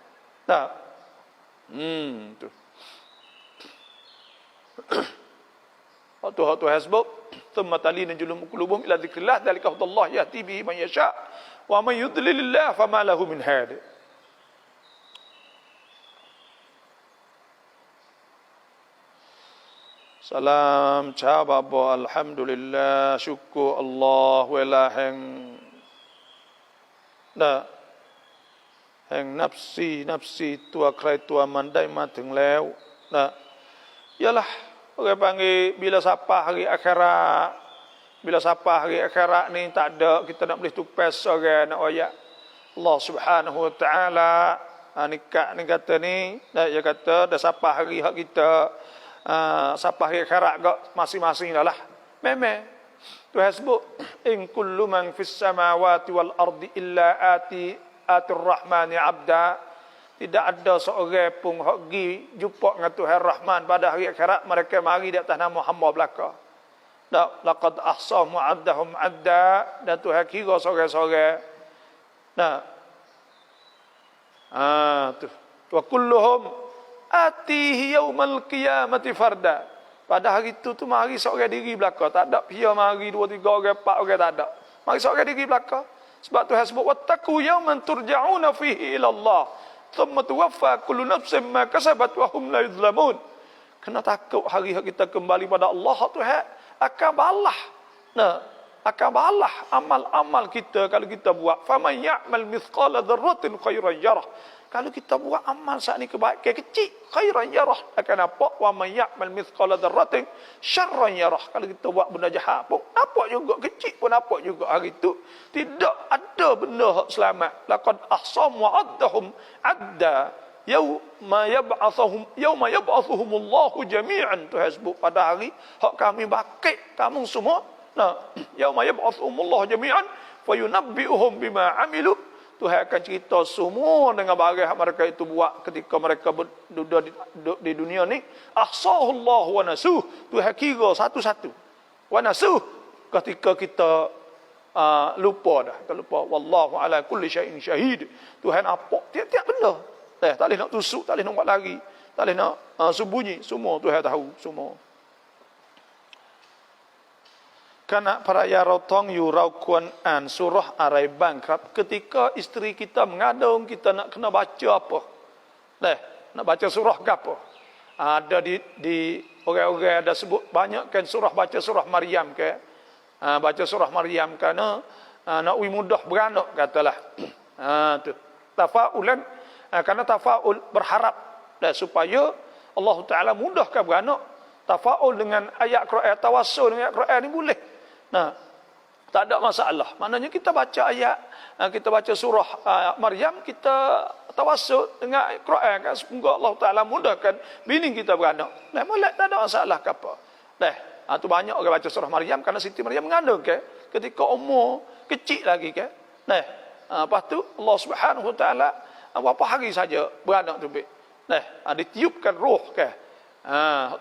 Speaker 1: Tu. Tuhan sebut thumma talinu juluduhum wa qulubuhum ila dzikrillah dzalika hudallah yahdi bihi man yasha wa man yudlilillah fama lahu min hadi. Salam chababo alhamdulillah syukur Allah wala hang nafsi tua krai tua mandai maถึงแล้วialah orang panggil bila sampai hari akhirat ni tak ada kita nak boleh tupas orang nak ayat Allah Subhanahu wa taala nikah ni kata ni dia kata dah sampai hari hak kita sampai akhirat gak masing-masing dah lah. Memang Tuhan sebut in kullu man fis samawati wal ardi illa atir rahmani abda. Tidak ada seorang pun hak gi jumpa dengan Tuhan Rahman pada hari akhirat, mereka mari di atas nama hamba belaka. Laqad ahsahum wa'addahum adda, dan Tuhan kira seorang-seorang. Tu wa kulluhum atihi yaumal qiyamati farda. Pada hari itu tu mari seorang diri belaka, tak ada pia mari 2 3 orang 4 orang, tak ada. Mari seorang diri belaka. Sebab Tuhan sebut wattaqu yauman turja'una fihi ila Allah thumma tuwaffa kullu nafsin ma kasabat wa hum la yuzlamun. Kena takut hari kita kembali pada Allah, Tuhan akan balas. Akan balas amal-amal kita kalau kita buat. Faman ya'mal mithqala dzarratin khairan yarah. Kalau kita buat amal saat ni kebaikan kecil, khairan yarah, akan nampak. Wa man ya'mal mithqala dzarratin syarran yarah. Kalau kita buat benda jahat pun nampak juga, kecil pun nampak juga. Hari itu tidak ada benda hak selamat. Laqad ahsam wa addahum adda. yauma yab'athuhumullahu jami'an, Tuhan sebut pada hari hak kami bangkit kamu semua. Nah, yauma yab'athuhumullahu jami'an fayunabbi'uhum bima 'amilu, Tuhan akan cerita semua dengan barang yang mereka itu buat ketika mereka duduk di dunia ni. Ahsahullahu wa nasuh, Tuhan kira satu-satu. Wa nasuh, ketika kita lupa dah, kita lupa. Wallahu ala kulli syai'in syahid, Tuhan nampak tiap-tiap benda. Tak boleh nak tusuk, tak boleh nak buat lari, tak boleh nak sembunyi, semua Tuhan tahu semua. Kanak peraya rotong yurau kuan an surah arai bangkrap, ketika isteri kita mengadung, kita nak kena baca apa? Nak baca surah ke apa? Ada di orang-orang ada sebut banyak kan surah, baca surah Maryam ke? Baca surah Maryam kerana nak mudah beranak katalah. Tu. Tafaulan, kerana tafaul berharap supaya Allah Taala mudahkan beranak. Tafaul dengan ayat Quran, tawassul dengan ayat Quran ni boleh. Nah, tak ada masalah. Maknanya kita baca ayat, kita baca surah Maryam, kita tawassul dengan ayat Quran kan, semoga Allah Taala mudahkan bini kita beranak. Boleh, tak ada masalah ke apa. Tu banyak orang baca surah Maryam kerana Siti Maryam mengandung ke ketika umur kecil lagi ke. Lepas tu Allah Subhanahu Wa Taala berapa hari saja beranak tu. Ditiupkan roh ke.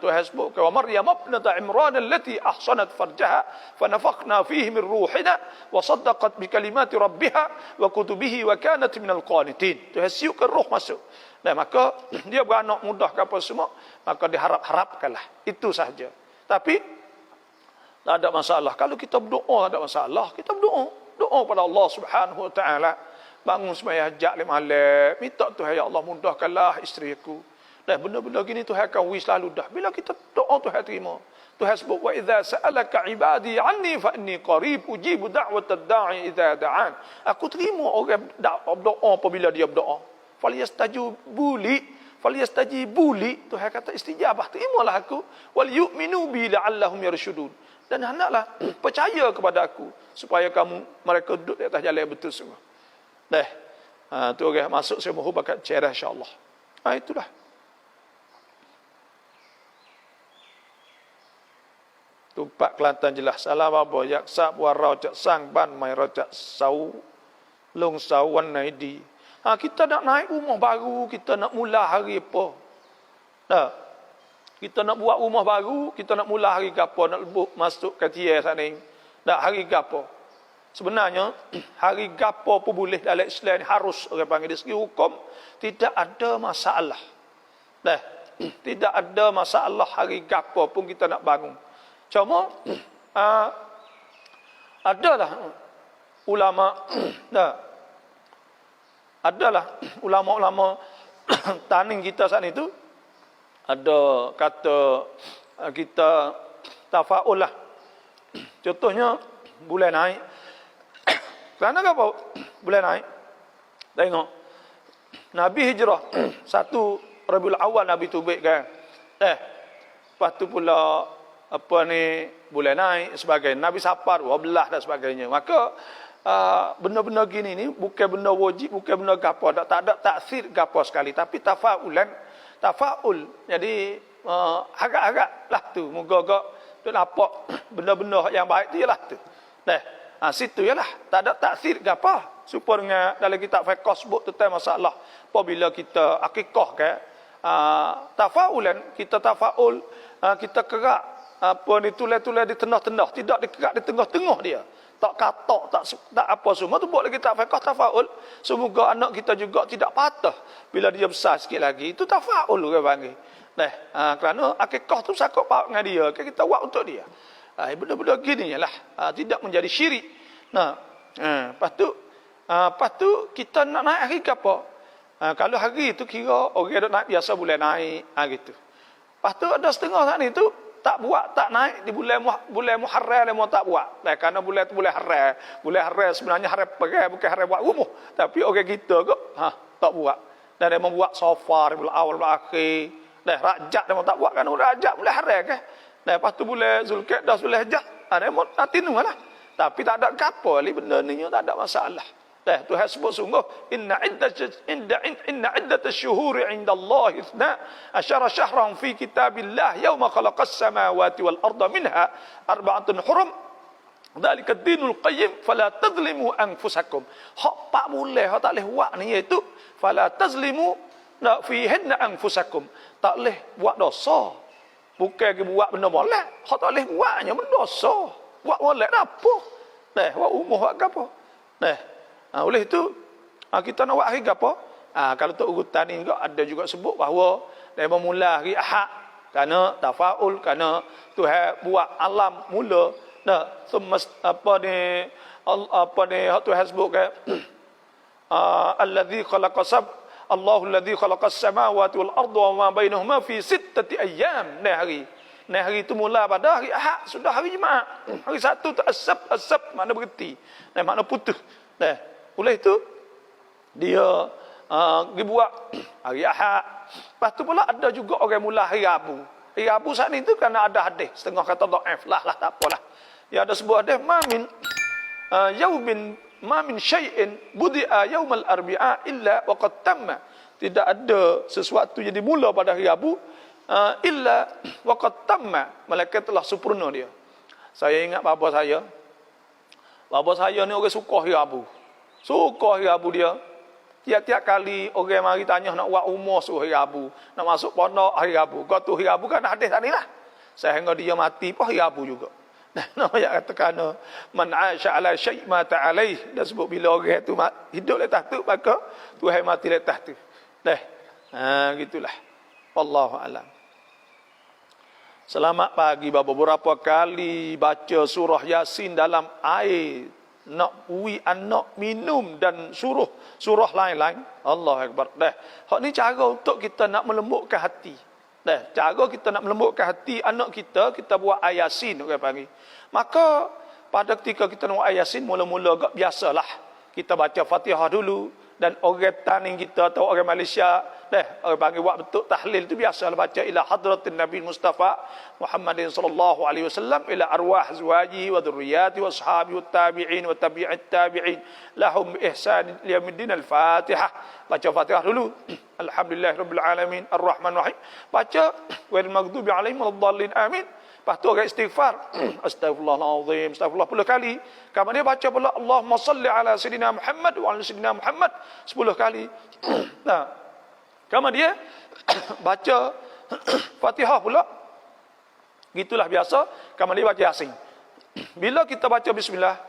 Speaker 1: Tuhan sebut wa Maryam ibnat Imran allati ahsanat farjaha fanafakhna fihi min ruhina wa saddaqat bi kalimati rabbiha wa kutubihi wa kanat minal qanitin. Tuhan siupkan roh masuk. Maka dia beranak mudah ke apa semua, maka diharap-harapkanlah. Itu sahaja. Tapi tak ada masalah. Kalau kita berdoa tak ada masalah. Kita berdoa, doa pada Allah Subhanahu Wa Taala. Bangun sembahyang hajat 5 malam, minta Tuhan, ya Allah mudahkanlah isteri aku. Benda-benda gini Tuhan akan wis selalu dah. Bila kita doa Tuhan terima. Tuhan sebut wa idza sa'alaka ibadi anni fa inni qarib ujibu da'watad da'i idza da'an. Aku terima orang berdoa apabila dia berdoa. Falyastajibu li, Tuhan kata istijabah, terimalah aku. Wal yu'minu bi la'allahum yarshudun. Dan hendaklah percaya kepada aku supaya mereka duduk di atas jalan yang betul semua. Tu orang masuk saya mohon bakat cerah insya-Allah. Itulah. Tumpak Kelantan jelas. Salam apa? Yaksa warau cak sang ban mai rojak sau long sawan naidi. Kita nak naik rumah baru, kita nak mula hari apa? Kita nak buat rumah baru, kita nak mula hari gapo, nak lebuk masuk ke tiar sana ni. Hari gapo? Sebenarnya hari gapo pun boleh dalam Islam ni, harus orang panggil dari segi hukum tidak ada masalah. Tidak ada masalah hari gapo pun kita nak bangun. Cuma adalah ulama taning kita saat itu ada kata kita tafaul lah. Contohnya bulan naik. Kerana apa bulan naik? Tengok Nabi hijrah 1 Rabiul Awal Nabi tubik kan. Lepas tu pula bulan naik sebagai Nabi Safar 12 dan sebagainya. Maka benda-benda gini ni bukan benda wajib, bukan benda gapo, tak ada taksir gapo sekali, tapi tafaul. Jadi agak-agak lah tu, moga-moga tu nampak benda-benda yang baik tu ialah tu. Situ ialah tak ada taksir gapo. Supaya dengan dalam kitab fiqh sebut tentang masalah apabila kita akikah ke tafaulan, kita tafaul, kita kerak tulis-tulis di tengah-tengah, tidak dikerak di tengah-tengah dia. Tak katak, tak apa semua tu buat lagi tak fiqh tafaul. Semoga anak kita juga tidak patah bila dia besar sikit lagi. Itu tafaul orang panggil. Kerana akikah tu sakut paut dengan dia, kita buat untuk dia. Benda-benda gini ialah tidak menjadi syirik. Lepas tu kita nak naik hari apa? Kalau hari itu kira orang nak naik biasa boleh naik gitu. Lepas tu ada setengah saat ni tu tak buat, tak naik di bulan Muharram, dia tak buat. Kerana bulan tu bulan haram sebenarnya haram perang, bukan haram buat rumah. Tapi orang kita kok tak buat. Dan dia membuat Safar bulan awal bulan akhir. Rajab dia tak buat kan, Rajab bulan haram kan. Lepas tu bulan Zulkaidah Zulhijjah, dia mau tinu lah. Tapi tak ada gapo li benda ni, tak ada masalah. Dah Tuhan sebut sungguh inna iddatash syuhuri 'indallahi 12 syahran fi kitabillah yauma khalaqas samawati wal arda minha arba'atun hurum dzalika ad-dinul qayyim fala tadhlimu anfusakum. Hak 4 bulan hak tak boleh buat ni iaitu fala tazlimu fihinna anfusakum. Tak boleh buat dosa. Bukan ke buat benda molek. Hak tak boleh buatnya benda dosa. Buat molek apa? Dah buat umuh buat apa? Dah oleh itu kita nak buat hari apa? Kalau tok urutan ni juga ada juga sebut bahawa dia bermula hari Ahad kerana tafaul, kerana Tuhan buat alam mula. Nah, apa ni Tuhan sebut ke allazi khalaqas Allahu allazi khalaqas samawati wal arda wa ma bainahuma fi 6 ayyam. Nah hari itu mula pada hari Ahad, sudah hari Jumaat. Hari Sabtu tu asab makna berhenti. Nah makna putus. Nah oleh itu dia dibuat hari Ahad. Lepas tu pula ada juga orang mula hari Rabu. Hari Rabu saat ni tu kerana ada hadis setengah kata dhaif lah tak apalah. Ya ada sebuah hadis ma min syai'in budi'a yaumal arbi'a illa wa qad tamma. Tidak ada sesuatu yang dimula pada hari Rabu illa wa qad tamma. Malaikat telah sempurna dia. Saya ingat bapa saya. Bapa saya ni orang suka hari Rabu. Suka hari Rabu dia. Tiap-tiap kali orang mari tanya nak buat umur suruh hari Rabu. Nak masuk pondok hari Rabu. Kau tu hari Rabu kan hadis tadi lah. Sehingga dia mati pun hari Rabu juga. Nah, ayat katakan man 'asha 'ala syai' mata 'alaih. Dan sebut bila orang tu hidup letas tu maka Tuhan mati letas tu. Gitulah. Wallahu a'lam. Selamat pagi beberapa kali baca surah Yasin dalam air. Nak anak minum dan suruh surah lain-lain. Allah Akbar. Hak ni cara untuk kita nak melembutkan hati. Cara kita nak melembutkan hati anak kita buat ayat Yasin orang panggil. Maka pada ketika kita nak buat ayat Yasin mula-mula agak biasalah. Kita baca Fatihah dulu dan orang taning kita atau orang Malaysia orang panggil buat betul tahlil tu biasalah baca ila hadratin Nabi Mustafa Muhammadin sallallahu alaihi wasallam ila arwah azwaji wa dhurriyyati wa ashabi wa tabi'in wa tabi'it tabi'in lahum ihsan liyamiddin al-Fatihah. Baca Fatihah dulu. Alhamdulillahirabbil alamin arrahmanir rahim. Baca wal maghdubi alaihim waladdallin amin. Lepas tu orang istighfar. Astaghfirullahalazim. Astaghfirullah 10 kali. Kemudian baca pula Allahumma salli ala sayyidina Muhammad wa ala sayyidina Muhammad 10 kali. Kemudian baca Fatihah pula. Gitulah biasa. Kemudian baca Yasin. Bila kita baca bismillah,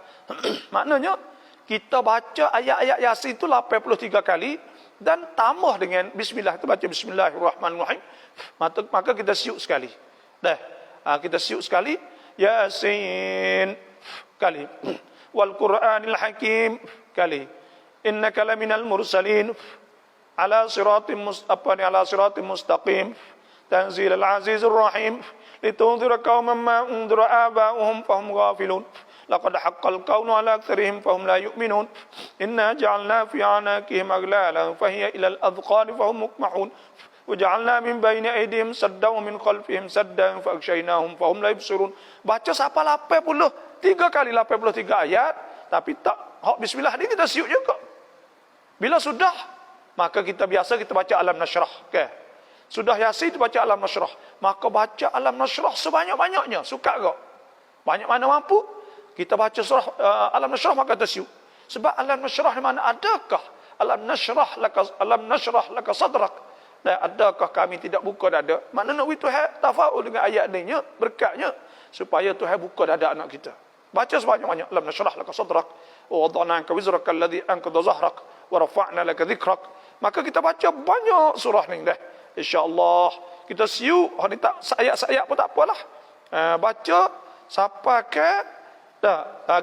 Speaker 1: maknanya kita baca ayat-ayat Yasin itu 83 kali dan tambah dengan bismillah itu baca bismillahirrahmanirrahim. Maka kita siuk sekali. Kita siuk sekali Yasin kali wal Qur'anil Hakim kali innaka laminal mursalin ala siratim mustaqim tanzilal azizir rahim litunzira qauman ma unzira aba'uhum fahum ghafilun laqad haqqal qawlu ala aktharihim fahum la yu'minun inna ja'alna fi anaqihim aghlalan fahiya ila al-adqani fahum muqmahun waja'alna min baini aydihim saddan wa min khalfihim saddan fa'aghshaynahum fahum la yubsirun. Baca sampai 83 kali 83 ayat tapi tak hak bismillah ni kita siuk juga. Bila sudah maka kita baca alam nashrah ke. Sudah Yasin baca alam nashrah. Maka baca alam nashrah sebanyak-banyaknya. Suka ke? Banyak mana mampu kita baca surah alam nashrah maka kita siuk. Sebab alam nashrah di mana adakah? Alam nashrah laka sadrak. Dan adakah kami tidak buka dada? Maknanya Tuhan tafaul dengan ayat ni berkatnya supaya Tuhan buka dada anak kita. Baca sebanyak-banyak. Lam nashrah laka sadrak wa wada'na anka wizraka alladhi anqadha zahrak wa rafa'na laka dhikrak. Maka kita baca banyak surah ni dah. Insya-Allah kita siu ni tak ayat-ayat pun tak apalah. Baca sampai ke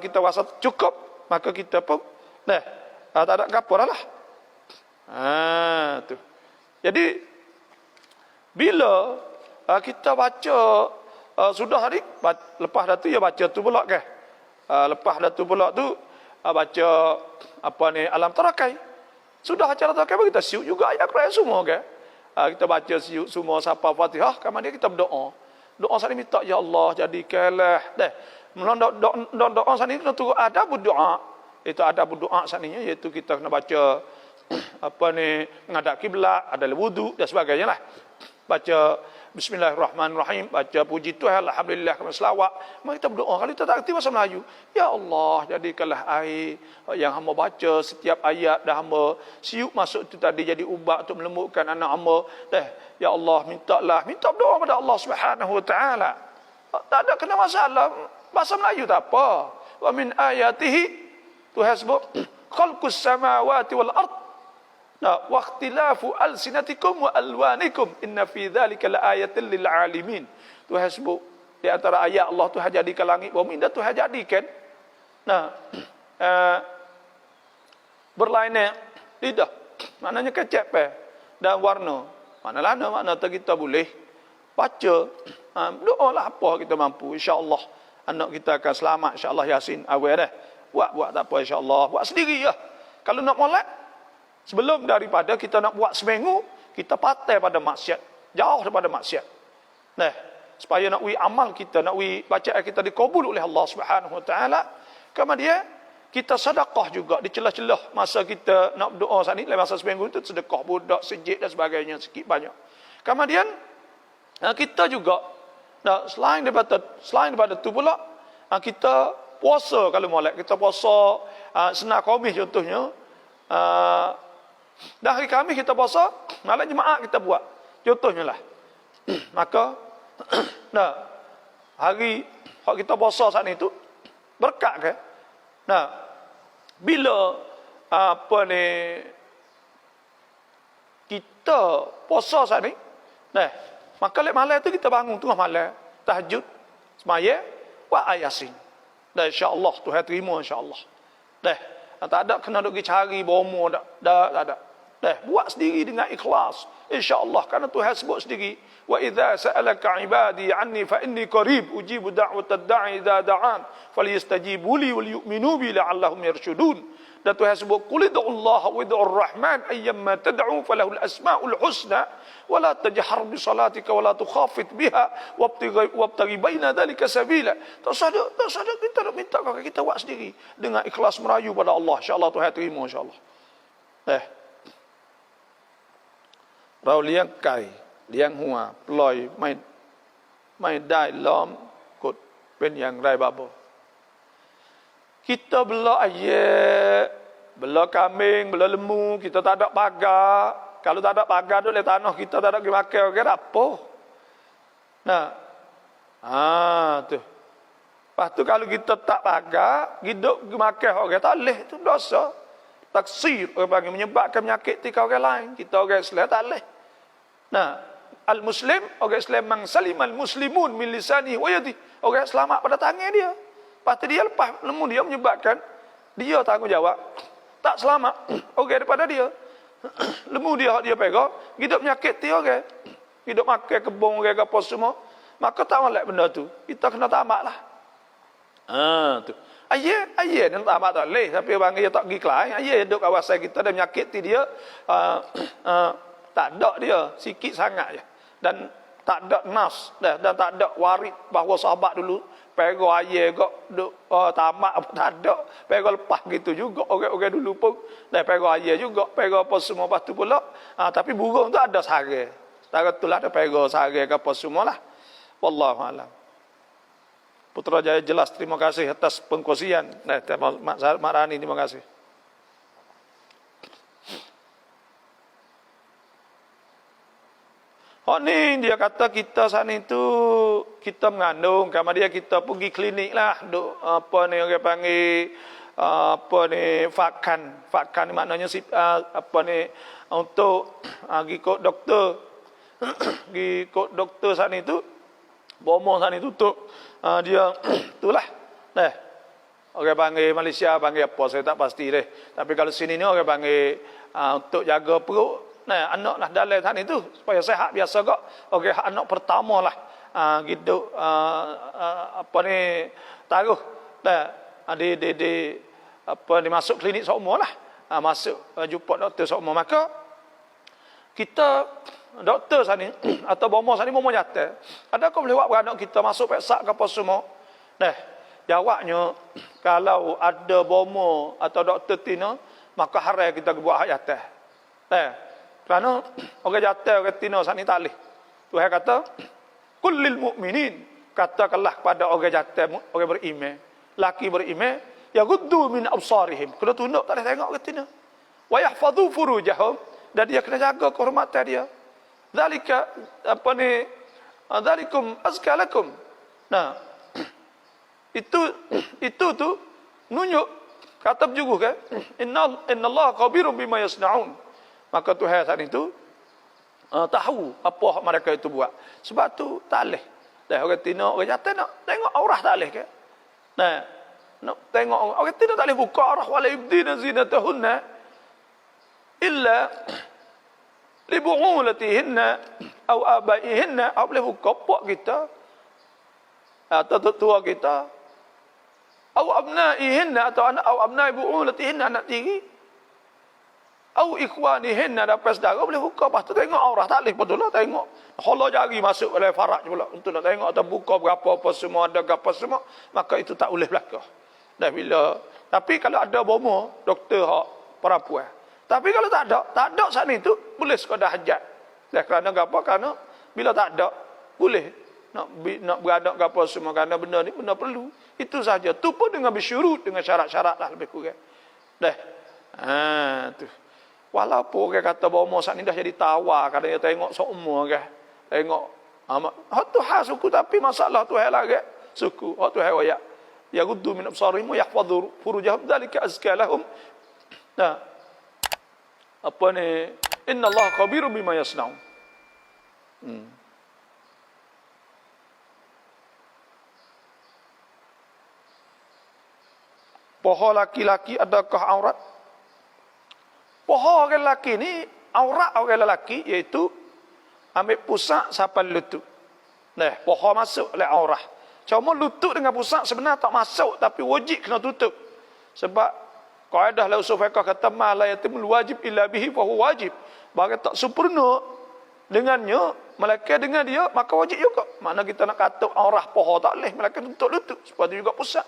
Speaker 1: kita rasa cukup maka kita pun tak ada apa dah lah. Tu. Jadi bila kita baca sudah hari lepas dah tu ya baca tu pula ke. Lepas dah tu pula tu baca apa ni alam tarakai. Sudah baca alam tarakai kita siuk juga ayat Quran semua ke. Kita baca siuk semua sampai Fatihah kemudian kita berdoa. Doa sini minta ya Allah jadikanlah doa sini itu ada doa. itu ada doa saninya, iaitu kita kena baca ngadap kiblat, ada wudu dan sebagainya lah. Baca Bismillahirrahmanirrahim, baca puji Tuhan, alhamdulillah, kemudian selawat. Mari kita berdoa. Kalau kita tak kerti bahasa Melayu, ya Allah, jadikanlah air yang hamba baca setiap ayat dah hamba siup masuk tu tadi jadi ubat untuk melembutkan anak hamba. Ya Allah, minta doa kepada Allah Subhanahu wa taala. Tak ada kena masalah. Bahasa Melayu tak apa. Wa min ayatihi, Tuhan sebut khalqus samawati wal ard. Nah, waqtilafu alsinatikum wa alwanikum inna fi dzalika laayatil lil alimin. Tuhan sebut di antara ayat Allah Tuhan jadikan langit bumi dan Tuhan jadikan berlainan lidah, maknanya kecap dan warna. Mana kita boleh baca doalah apa kita mampu, insya-Allah anak kita akan selamat, insya-Allah. Yasin awal dah. Buat tak apa, insya-Allah. Buat sendiri ya. Kalau nak molek, sebelum daripada kita nak buat seminggu, kita patai pada maksiat, jauh daripada maksiat. Supaya nak amal kita, nak bacaan kita dikabul oleh Allah Subhanahu wa taala. Kemudian kita sedekah juga di celah-celah masa kita nak doa sani, masa seminggu itu sedekah budak, sejid dan sebagainya sikit banyak. Kemudian kita juga selain daripada tu pula kita puasa. Kalau molek kita puasa senang Khamis contohnya. Dah hari Khamis kita puasa, malam Jumaat kita buat. Contohnya lah. Maka hari kita puasa saat itu berkat ke? Bila kita puasa saat ni, maka lek malam tu kita bangun tengah malam, tahajud, semaya, buat ayat Yasin. Dan insya-Allah Tuhan terima, insya-Allah. Tak ada kena duk cari bomo, tak ada. Buat sendiri dengan ikhlas, insya-Allah, kerana Tuhan sebut sendiri, wa idza sa'alaka ibadi anni fa inni qarib ujibu da'watad da'i idza da'an falyastajibu li wal yu'minu bi la'allahum yarshudun. Dan Tuhan sebut qul ud'ullaha wa ud'ur rahman ayyamma tad'u falahul asmaul husna wa la tajhar bi salatika wa la tukhafit biha wabtaghi baina dhalika sabila. Tak sadar kita nak minta kita buat sendiri dengan ikhlas merayu pada Allah, insya-Allah Tuhan terima, insya-Allah. Rau liang kai, liang hua, ploy mai dai lom kut pen yang rai babo. Kita bela ayat, bela kambing, bela lembu, kita tak ada pagar. Kalau tak ada pagar tu le tanah kita tak ada pergi makan, okey apa? Tu. Lepas tu kalau kita tak pagar, hidup pergi makan okey tak leh, tu dosa. Taksir orang panggil, menyebabkan penyakit tika orang lain. Kita orang Islam tak leh. Al-Muslim, orang Islam mang salimal muslimun min lisani wa yadi. Orang selamat pada tangan dia. Lepas tu dia lepas lemu dia menyebabkan dia tanggungjawab. Tak selamat orang daripada dia. Lemu dia pegang, hidup penyakit dia orang. Hidup makan kebun orang apa semua. Maka tak molek benda tu. Kita kena tamatlah. Tu. Ayah ni tamat tak leh, tapi orang dia tak pergi kelas. Ayah hidup kawasan kita dan menyakiti dia. Tak ada dia, sikit sangat je. Dan tak ada nas, dan tak ada warid bahawa sahabat dulu pego ayah kok tamat apa tak ada. Pego lepas gitu juga orang-orang dulu pun. Dan pego ayah juga, pego apa semua lepas tu pula. Tapi burung tu ada sarang. Tak itulah ada pego sarang ke apa semualah. Wallahu a'lam. Putrajaya jelas, terima kasih atas pengkongsian. Mak Rani, terima kasih. Ni dia kata kita sana itu kita mengandung, kemudian kita pergi klinik lah, orang panggil fakan ni maknanya untuk pergi kod doktor sana itu, bomo sana itu untuk dia itulah. Orang panggil Malaysia panggil apa saya tak pasti deh. Tapi kalau sini ni orang panggil untuk jaga perut. Anak lah dalam sana itu supaya sehat biasa kok. Okey, anak pertama lah. Gitu taruh di masuk klinik seumur lah. Masuk jumpa doktor seumur. Maka kita doktor sana atau bomo sana bomo nyata. Adakah boleh buat beranak kita masuk peksak ke apa semua? Jawabnya, kalau ada bomo atau doktor tina, maka haram kita buat hak jatah. Kerana orang jatah, orang tina saat ni tak boleh. Tuhan kata, kullil mu'minin, katakanlah kepada orang jatah, orang beriman, laki beriman, yaghuddu min absarihim. Kena tunduk, tak boleh tengok orang tina. Wa yahfadhu furujahum, dan dia kena jaga kehormatan dia. Zalika, zalikum azka lakum. Nah, itu tu nunjuk kata berjuguh kan, innallaha khabirum bima yasnaun. Maka Tuhan saat itu tahu apa mereka itu buat. Sebab tu tak leh. Dah orang tina orang jatuh nak tengok aurah tak leh ke. Nah, nak tengok orang tina tak leh buka aurah wala yubdina zinatahunna illa li bu'ulatihinna aw abaihinna. Apa boleh buka pak kita atau tua kita, au abnaihinna, atau anak, au abnai bu'ulatihinna, anak tiri, au ikhwanihinna, dapat saudara boleh buka. Lepas tu tengok aurah tak boleh betul lah. Tengok kalau jari masuk oleh farak pula untuk nak tengok atau buka berapa apa semua, ada apa semua, maka itu tak boleh belaka. Dah bila, tapi kalau ada bomo doktor hak perempuan, tapi kalau tak ada saat itu boleh sekadar hajat. Dah kerana apa? Kerana bila tak ada boleh nak beradak ke apa semua, kerana benda ni benda perlu. Itu saja. Tu pun dengan bersyurut, dengan syarat-syarat lah lebih kurang. Dah. Tu. Walaupun orang kata bomo saat ni dah jadi tawar, kadang dia tengok seumur kan. Tengok hak tu hal suku, tapi masalah tu hal lagi suku. Hak tu hal wayak. Yaghuddu min absarihim wa yahfadhu furujahum, dzalika azka lahum. Nah. Apa ni? Innallaha khabirun bima yasnaun. Poho laki-laki adakah aurat? Poho orang lelaki ni, aurat orang lelaki iaitu ambil pusat sampai lutut. Nah, poho masuk oleh aurat. Cuma lutut dengan pusat sebenarnya tak masuk, tapi wajib kena tutup. Sebab kaedah la usul fiqh kata ma la yatimul wajib illa bihi fa huwa wajib. Bagi tak sempurna dengannya, malaikat dengan dia, maka wajib juga. Mana kita nak kata aurat poho tak boleh, malaikat tutup lutut. Sebab itu juga pusat.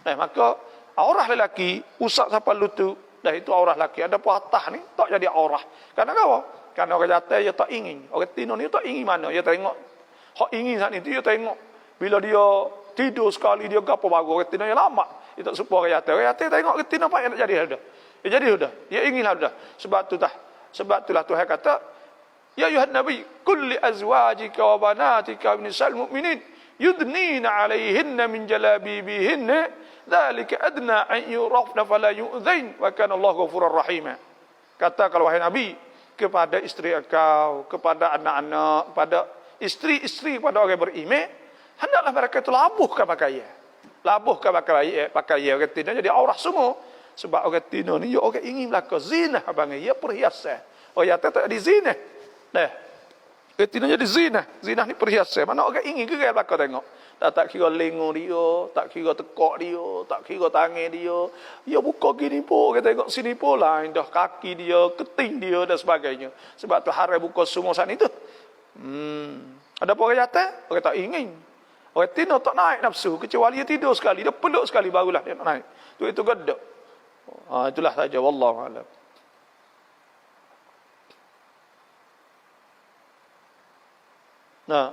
Speaker 1: Nah, maka aurah lelaki pusat sampai lutut, dah itu aurah lelaki. Ada pun atas ni tak jadi aurah. Kerana apa? Kerana orang jatuh dia tak ingin. Orang tino ni tak ingin mana. Dia tengok hak ingin saat itu, dia tengok bila dia tidur sekali dia gapo baru. Orang tino yang lama. Dia tak suka orang jatuh. Orang jatuh tengok orang tino apa yang nak jadi dah. Dia jadi dah. Dia inginlah dah. Sebab itulah Tuhan kata, ya ayuhan nabi kulli azwajika wa banatika min nisa'il mu'minin yudnina 'alaihinna min jalabibihinna dzalika adna an yurafna fala yu'dzain wa kana Allahu ghafurur rahim. Kata kalau wahai Nabi kepada isteri engkau, kepada anak-anak, kepada isteri-isteri, kepada orang beriman, hendaklah mereka itu labuhkan pakaian. Labuhkan pakaian orang tina jadi aurah semua. Sebab orang tina ni orang ingin belaka zina abang, ia perhiasan. Oh ya tak ada zina. Nah, orang tina jadi zina. Zina ni perhiasan. Mana orang ingin gerai belaka tengok. Tak kira lengur dia, tak kira tekak dia, tak kira tangan dia. Dia buka gini pun, kita tengok sini pun lah. Dah kaki dia, keting dia dan sebagainya. Sebab tu haram buka semua saat itu. Ada pun orang jatuh, orang tak ingin. Orang tina tak naik nafsu, kecuali dia tidur sekali, dia peluk sekali barulah dia nak naik. Itu gedek. Itulah saja. Wallahu a'lam. Nah.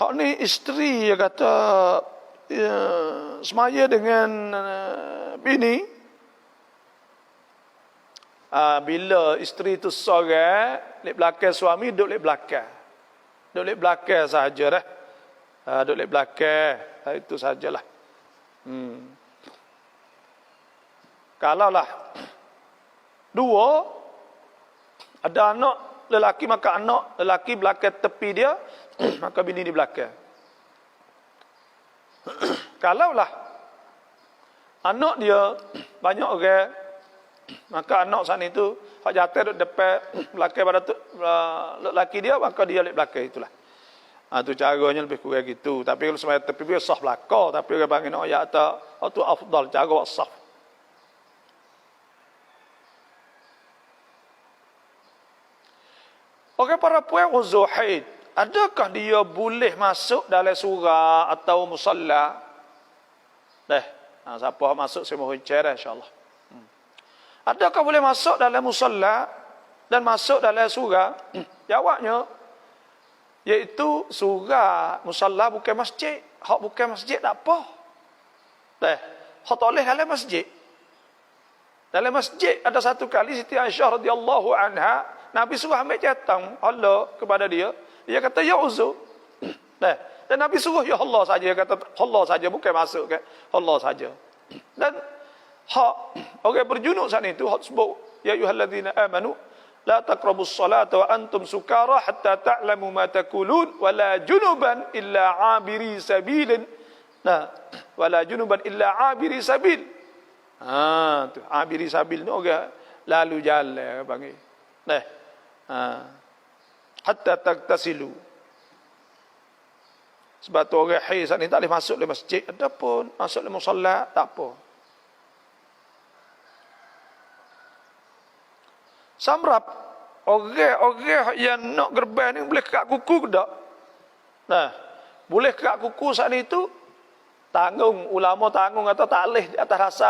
Speaker 1: Hak ni isteri dia kata semaya dengan bini. Bila isteri tu seorang lek belakang suami, duduk lek belakang. Duduk lek belakang saja dah. Duduk lek belakang, itu sajalah. Kalaulah dua ada anak lelaki, maka anak lelaki belakang tepi dia, maka bini di belakang. Kalaulah anak dia banyak orang, maka anak saat itu hak jatuh duduk depan belakang pada lelaki dia, maka dia di belakang. Itulah. Itu caranya lebih kurang gitu. Tapi kalau semaya tepi dia sah belakang, tapi orang panggil nak ayat itu afdal cara sah. Orang para puan zuhaid, adakah dia boleh masuk dalam surau atau musalla? Siapa masuk saya mohon share insya-Allah. Adakah boleh masuk dalam musalla dan masuk dalam surau? Jawabnya iaitu surau musalla bukan masjid. Hak bukan masjid tak apa. Hak tak boleh dalam masjid. Dalam masjid ada satu kali Siti Aisyah radhiyallahu anha, Nabi suruh ambil jatang Allah kepada dia. Dia kata ya uzur. Dan Nabi suruh ya Allah saja. Dia kata Allah saja, bukan masuk ke. Allah saja. Dan hak orang berjunuk saat itu hak sebut ya ayyuhallazina amanu la taqrabus salata wa antum sukara hatta ta'lamu ma taqulun wa la junuban illa abiri sabilin. Wala junuban illa abiri sabil. Tu abiri sabil ni orang lalu jalan panggil. Hatta tagtasilu. Sebab tu orang haid saat ni tak boleh masuk dalam masjid ataupun masuk dalam musalla tak apa. Samrap orang yang nak gerbang ni boleh kerak kuku ke tak? Boleh kerak kuku saat ni tu tanggung, ulama tanggung atau tak boleh di atas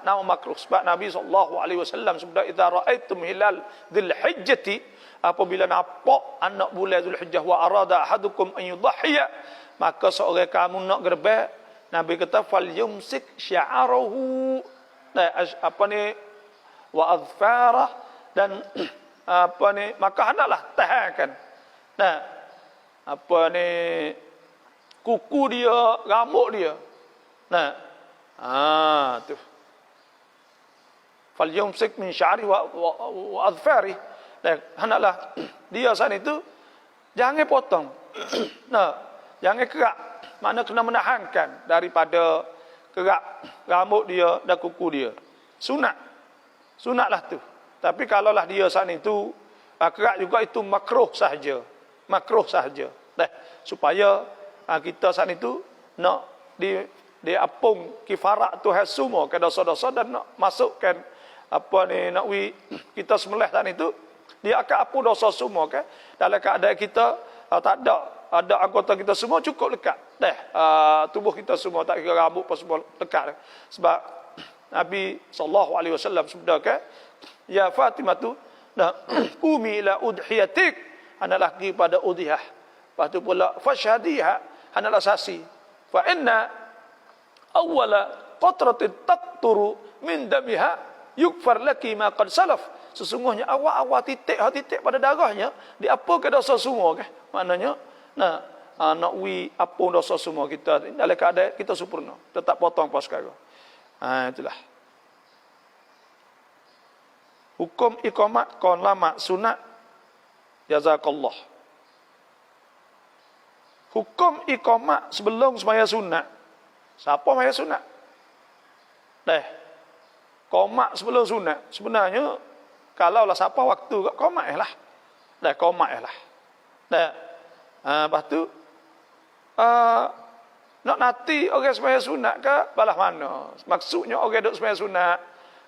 Speaker 1: nama makruh. Sebab Nabi SAW sebut idza raaitum hilal dzil hijjati, apabila nampak anak bulan Zulhijjah wa arada ahadukum an yudhhiya, maka seorang kamu nak gerbang, Nabi kata fal yumsik sya'arahu, wa adfarah, dan maka hendaklah tahankan kuku dia, rambut dia. Tu. Fal yumsik min sya'ri wa adfari. Hendaklah dia saat itu jangan potong. Jangan kerak. Makna kena menahankan daripada kerak rambut dia dan kuku dia. Sunatlah tu. Tapi kalaulah dia saat itu kerak juga, itu makruh sahaja. Makruh sahaja. Supaya kita saat itu nak diapung kifarat Tuhan semua ke dosa-dosa dan nak masukkan nak kita sembelih saat itu, dia akan hapus dosa semua kan. Dalam keadaan kita tak ada anggota kita semua cukup lekat. Tubuh kita semua tak kira rambut apa semua lekat. Sebab Nabi SAW sebut kan, ya Fatimah tu qumi ila udhiyatik, hendaklah pergi pada udhiyah. Lepas tu pula fashhadiha, hendaklah saksi. Fa inna awwala qatratin taqturu min damiha yukfar laki ma qad salaf. Sesungguhnya awal-awal titik pada darahnya diapakan dosa semua kan. Maknanya nak apung dosa semua kita dalam keadaan kita sempurna. Kita tak potong pas sekarang. Itulah. Hukum iqamat kon lama sunat jazakallah. Hukum iqamat sebelum sembahyang sunat. Siapa sembahyang sunat? Qomat sebelum sunat. Sebenarnya kalaulah siapa waktu kat qomat lah. Qomat lah. Lepas tu nak nanti orang sembahyang sunat ke balas mana? Maksudnya orang duk sembahyang sunat.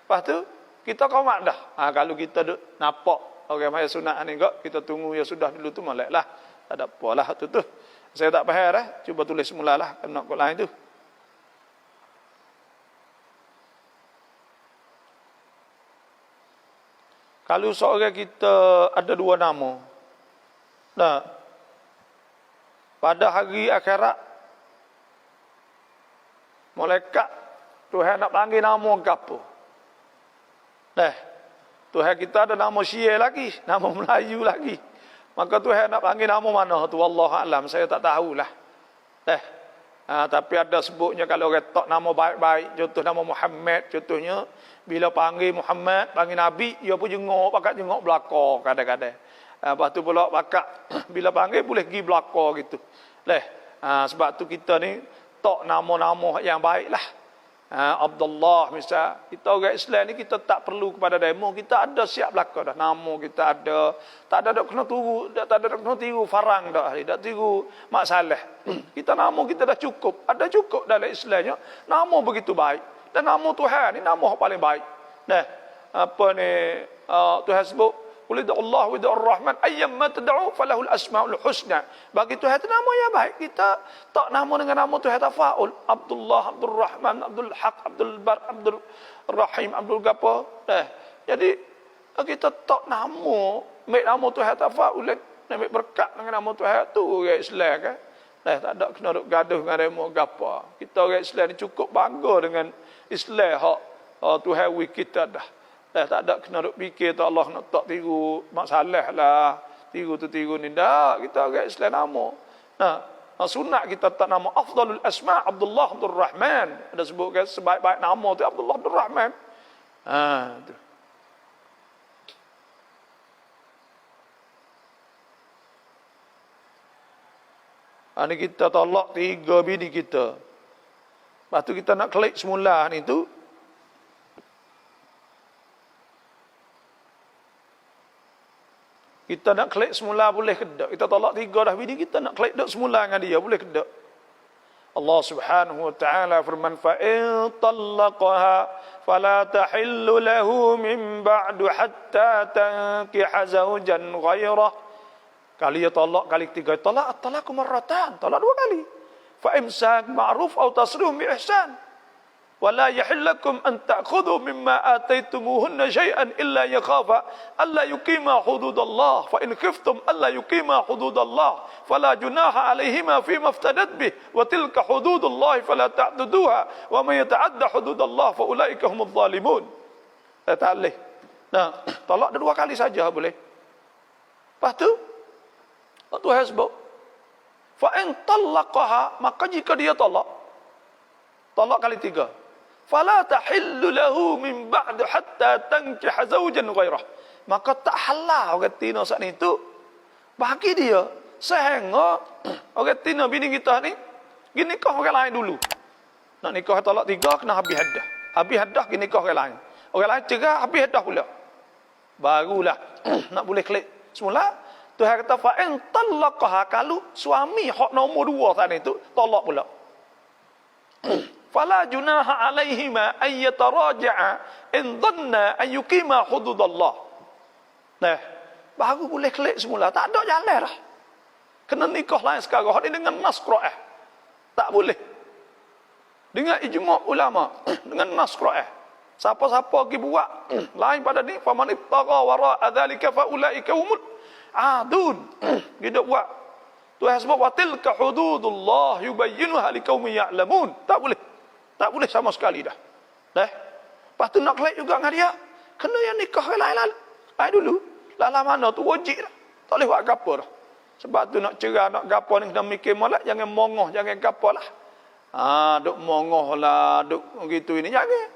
Speaker 1: Lepas tu kita qomat dah. Kalau kita duk nampak orang sembahyang sunat ni kok, kita tunggu ya sudah dulu tu moleklah. Tak ada apalah tu. Saya tak faham dah. Cuba tulis semulalah nak kod lain tu. Kalau seorang kita ada dua nama. Pada hari akhirat malaikat Tuhan nak panggil nama ke apa? Tuhan kita ada nama Syiah lagi, nama Melayu lagi. Maka Tuhan nak panggil nama mana tu wallahu alam, saya tak tahulah. Tapi ada sebutnya kalau orang tak nama baik-baik, contoh nama Muhammad, contohnya bila panggil Muhammad, panggil Nabi, dia pun jengok, pakat jengok belakang kadang-kadang. Lepas tu pula pakat bila panggil boleh pergi belakang gitu. Sebab tu kita ni tak nama-nama yang baik lah. Abdullah misal, kita orang Islam ni kita tak perlu kepada demo, kita ada siap belaka dah, nama kita ada, tak ada kena turu, tak ada kena tiru farang dah, tak tiru mak saleh. Kita nama kita dah cukup, ada cukup dalam Islamnya, nama begitu baik. Dan nama Tuhan ni nama yang paling baik. Tuhan sebut Qul Allah wa ar-Rahman ayyamma tad'u falahul asmaul husna. Bagi Tuhan itu nama yang baik. Kita tak nama dengan nama Tuhan tafaul. Abdullah, Abdul Rahman, Abdul Haq, Abdul Bar, Abdul Rahim, Abdul Gapo. Jadi kita tak nama, make nama Tuhan tafaul, ambil berkat dengan nama Tuhan tu orang Islam kan. Tak ada kena duk gaduh dengan remo gapo. Kita orang Islam ni cukup bangga dengan Islam hak Tuhan wi kita dah. Tak ada kena duk fikir tak Allah nak tak tiru masalah lah. Tiru tu tiru ni dah. Kita orang Islam nama. Sunat kita tak nama afdalul asma' Abdullah Abdul Rahman. Ada sebut kan sebaik-baik nama tu Abdullah Abdul Rahman. Tu. Ni kita tolak 3 bini kita. Lepas tu kita nak klik semula ni tu. Kita nak klik semula boleh ke tak? Kita tolak 3 dah bini, kita nak klik dak semula dengan dia, boleh ke tak? Allah Subhanahu wa taala firman fa in talaqaha fala tahillu lahu min ba'du hatta tankiha zawjan ghairah. Kali ya talak kali 3, talak marratan, talak 2 kali. Fa imsak ma'ruf aw tasrih bi ihsan. ولا يحل لكم أن تأخذوا مما آتيتموهن شيئا إلا يخافا ألا يقيما حدود الله فإن خفتم ألا يقيما حدود الله فلا جناح عليهما فيما افتدت به وتلك حدود الله فلا تعتدوها ومن يتعد حدود الله فأولئك هم الظالمون. Ta'alih. Talak 2 kali saja boleh. Lepas tu Tuhan sebut fa in talaqaha, maka jika dia talak kali 3, fala tahillu lahu min ba'd hatta tankiha zawjan ghairah, maka tak halal orang tina saat itu bagi dia sehingga orang tina bini kita ni gini nikah orang lain dulu. Nak nikah talak 3 kena habis haddah gini nikah orang lain cerai habis haddah pula, barulah nak boleh klik semula. Tuhan kata fa in talaqaha, kalau suami hak nombor 2 saat itu tolak pula, fala junaha alaihima ay yataraja'a in dhanna an yuqima hududallah. Baru boleh klik semula, tak ada jalan dah. Kena nikah lain sekarang ni dengan nas Quran. Tak boleh. Dengan ijma' ulama, dengan nas Quran. Siapa-siapa pergi buat lain pada ni, faman ibtagha wara'a dzalika fa ulaika humul adun. Dia buat. Tuhan sebut wa tilka hududullah yubayyinuha liqaumin ya'lamun. Tak boleh. Tak boleh sama sekali dah. Lepas tu nak klik juga dengan dia, kena yang nikah lain dulu. Lala mana tu wajib dah. Tak boleh buat gapo dah. Sebab tu nak cerai, nak gapo ni kena mikir molek, jangan mongoh, jangan gapo lah. Duk mongoh lah, duk gitu ini jangan.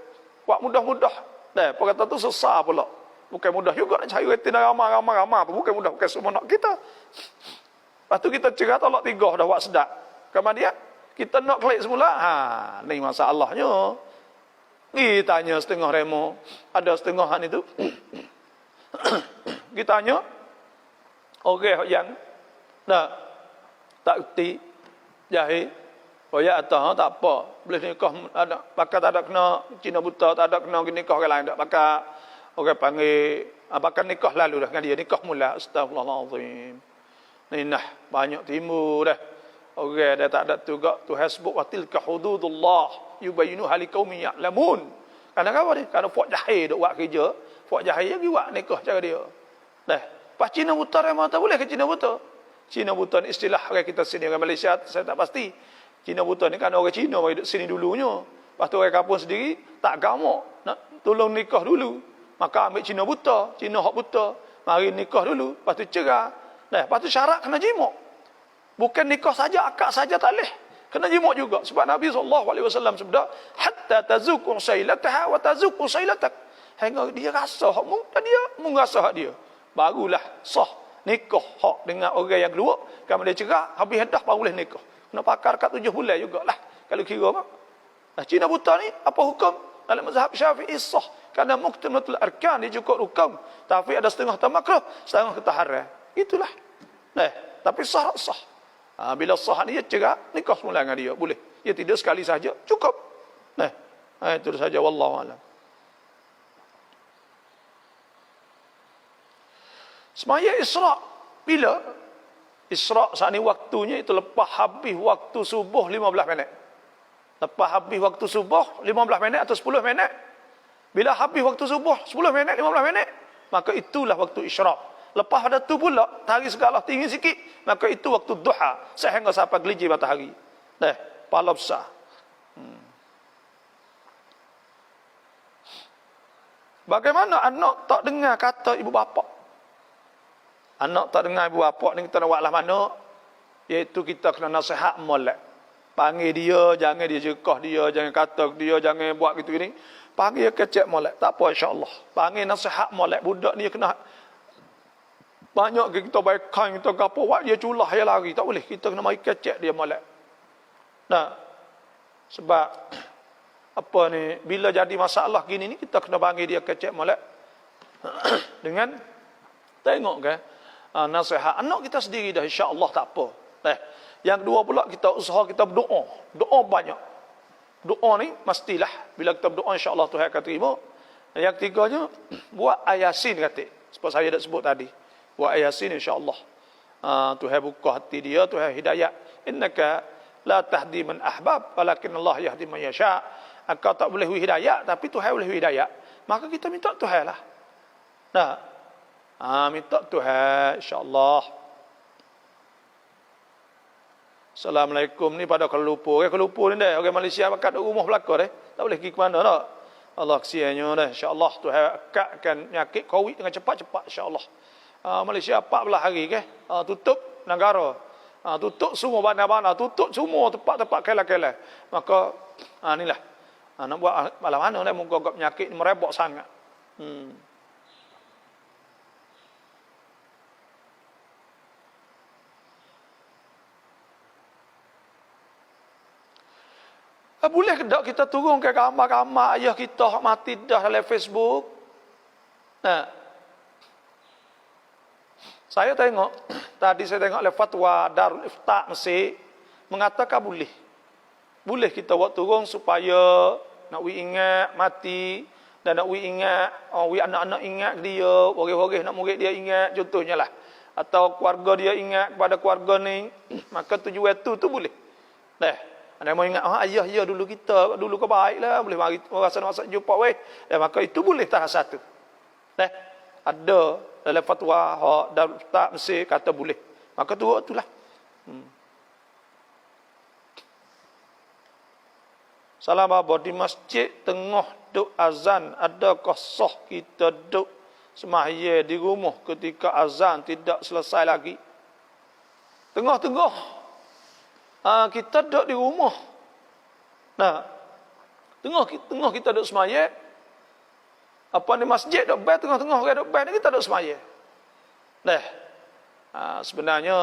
Speaker 1: Buat mudah-mudah. Apa kata tu sesat pula. Bukan mudah juga nak cari reti ramai-ramai pun bukan mudah, bukan semua nak kita. Lepas tu kita cerai tolak 3 dah buat sedap. Kemudian kita nak klik semula, ni masalahnya. Ni tanya setengah remo, ada setengah itu. Kita tanya, orang yang tak erti jahil, ya atau tak apa, boleh nikah, ada pakar tak ada kena Cina buta, tak ada kena nikah orang lain, tak pakar orang panggil, pakar nikah lalu dah dengan dia, nikah mula, astagfirullahalazim. Ni banyak timur dah. Orang dah tak ada juga Tuhan sebut wa tilka hududullah yubayyinuha liqaumin ya'lamun. Kerana apa dia? Kerana puak jahil duk buat kerja, puak jahil pergi buat nikah cara dia. Pas Cina buta rema tak boleh ke Cina buta? Cina buta ni istilah orang kita sini, orang Malaysia saya tak pasti. Cina buta ni kan orang Cina mari duduk sini dulunya. Lepas tu orang kampung sendiri tak gamak nak tolong nikah dulu. Maka ambil Cina buta, Cina hak buta, mari nikah dulu, lepas tu cerai. Lepas tu syarat kena jimat. Bukan nikah saja, akad saja tak boleh. Kena jimat juga. Sebab Nabi SAW sebut, hatta tazuku usailataha wa tazuku usailatak. Hingga dia rasa hakmu dan dia merasa hak dia. Barulah sah nikah hak dengan orang yang kedua. Kalau dia cerai, habis haddah baru boleh nikah. Kena pakar kat 7 bulan jugalah. Kalau kira apa. Cina buta ni, apa hukum? Dalam mazhab Syafi'i sah. Kerana muqtamatul arkan dia cukup hukum. Tapi ada setengah tamakruh, setengah ketaharan. Itulah. Tapi sah. Bila sah dia cerai, nikah semula dengan dia. Boleh. Dia tidak sekali saja. Cukup. Itu saja. Wallahu a'lam. Semaya Isra' bila? Isra' saat ni waktunya itu lepas habis waktu subuh 15 minit. Lepas habis waktu subuh 15 minit atau 10 minit. Bila habis waktu subuh 10 minit, 15 minit, maka itulah waktu Isra'. Lepas pada tu pula, hari segala tinggi sikit, maka itu waktu duha, sehingga sampai geliji matahari. Pahala besar. Bagaimana anak tak dengar kata ibu bapa? Anak tak dengar ibu bapa ni kita nak buat lah mana? Iaitu kita kena nasihat molek. Panggil dia, jangan dia cekah dia, jangan kata dia, jangan buat gitu gini. Panggil kecek molek, tak apa insya-Allah. Panggil nasihat molek, budak ni kena banyak kita baikkan, kita gapo buat dia culah dia lari, tak boleh. Kita kena mari kecek dia molek. Nah, sebab apa ni, bila jadi masalah gini ni kita kena panggil dia kecek molek dengan tengok ke nasihat anak kita sendiri dah, insya-Allah tak apa. Yang kedua pula kita usaha kita berdoa. Doa banyak. Doa ni mestilah bila kita berdoa insya-Allah Tuhan akan terima. Yang ketiganya buat ayasin kata. Seperti saya dah sebut tadi. Buat ayasin insya-Allah. Tuhan buka hati dia, Tuhan hidayah. Innaka la tahdi man ahbab walakin Allah yahdi man yasha. Engkau tak boleh hidayah tapi Tuhan boleh hidayah. Maka kita minta Tuhan lah. Nah. Minta Tuhan insya-Allah. Assalamualaikum ni pada kalau lupa. Kalau lupa ni dah. Orang Malaysia bakat rumah belakang dah. Tak boleh pergi ke mana dah. Allah kesiannya dah. InsyaAllah Tuhan akatkan penyakit COVID dengan cepat-cepat. InsyaAllah. Malaysia 14 hari ke. Tutup negara. Tutup semua bandar-bandar. Tutup semua tempat-tempat kelah-kelah. Maka inilah. Nak buat malam mana dah. Muka penyakit ni merebak sangat. Boleh ke tak kita turun ke gambar-gambar ayah kita hak mati dah dalam Facebook? Saya tengok, tadi saya tengok fatwa Darul Ifta Mesir mengatakan boleh. Boleh kita buat turun supaya nak ingat mati dan nak ingat, anak-anak ingat dia, orang-orang nak murid dia ingat, contohnya lah. Atau keluarga dia ingat kepada keluarga ni, maka tujuan itu boleh. Anda mau ingat, ayah dulu kita, dulu ke baiklah, boleh mari rasa nak jumpa weh. Maka itu boleh tahap satu. Ada dalam fatwa Darul Ifta Mesir kata boleh. Maka itulah. Salam abah di masjid tengah duk azan, adakah sah kita duk sembahyang di rumah ketika azan tidak selesai lagi? Tengah-tengah kita duduk di rumah. Tengah kita duduk semaya. Apa ni masjid duduk baik, tengah-tengah orang duduk baik ni kita duduk semaya. Sebenarnya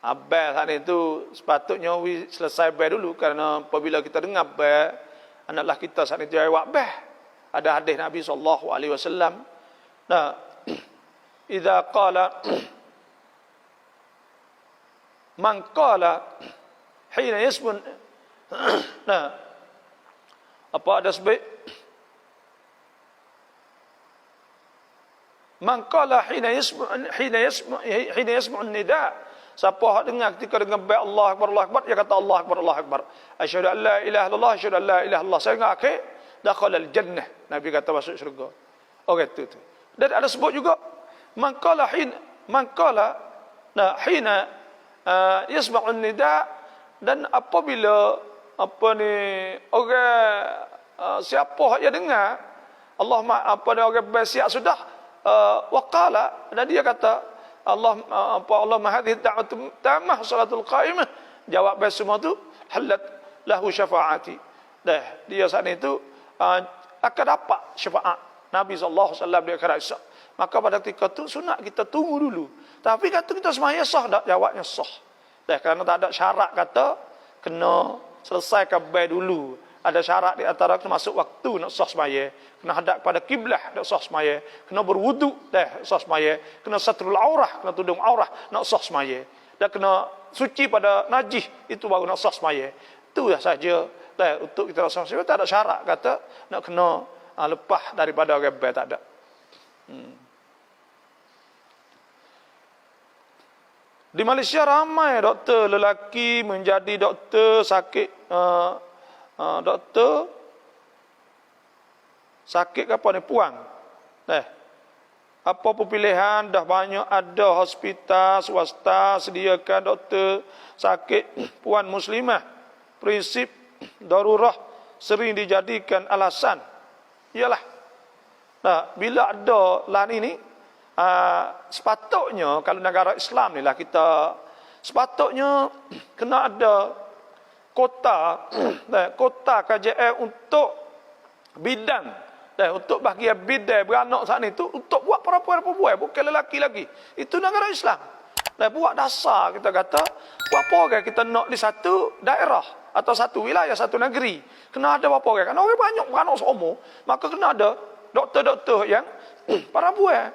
Speaker 1: abang saat itu sepatutnya selesai baik dulu. Kerana apabila kita dengar baik, anaklah kita saat itu jawab baik. Ada hadis Nabi SAW. Idza qala man qala hina yasmun apa ada sebab man qala hina yasmu an-nida, siapa hak dengar ketika dengar baik Allah Akbar dia kata Allah Akbar asyhadu an la ilaha illallah asyhadu an la ilaha illallah sehingga akhir dakhala al-jannah, Nabi kata masuk syurga. Itu dan ada sebut juga man qala hina yasma'un nida, dan apabila orang siapa yang dengar Allah orang bersiap sudah waqala, dan dia kata Allah hadhihi da'watu tamah salatul qaimah, jawab baik semua tu halat lahu syafaati. Dia saat itu akan dapat syafaat Nabi sallallahu alaihi wasallam di akhirat esok. Maka pada ketika itu sunat kita tunggu dulu. Tapi kata kita semaya sah tak? Jawabnya sah. Kerana tak ada syarat kata kena selesaikan baik dulu. Ada syarat di antara kena masuk waktu nak sah semaya. Kena hadap pada kiblah nak sah semaya. Kena berwudu sah semaya. Kena satrul aurah, kena tudung aurah nak sah semaya. Dan kena suci pada najis, itu baru nak sah semaya. Itu saja untuk kita sah semaya. Tak ada syarat kata nak kena lepas daripada orang baik, tak ada. Di Malaysia ramai doktor lelaki menjadi doktor sakit, doktor sakit apa ni, puang. Apa pun pilihan, dah banyak ada hospital swasta sediakan doktor sakit puan muslimah. Prinsip darurah sering dijadikan alasan. Ialah, bila ada lan ini, sepatutnya kalau negara Islam ni lah kita, sepatutnya kena ada kota, kota KJL untuk bidang, untuk bahagian bidang beranak saat ni tu, untuk buat perempuan-perempuan, bukan lelaki lagi. Itu negara Islam. Buat dasar kita kata, buat apa orang kita nak di satu daerah atau satu wilayah, satu negeri, kena ada apa orang. Kerana orang banyak beranak seumur, maka kena ada doktor-doktor yang perempuan.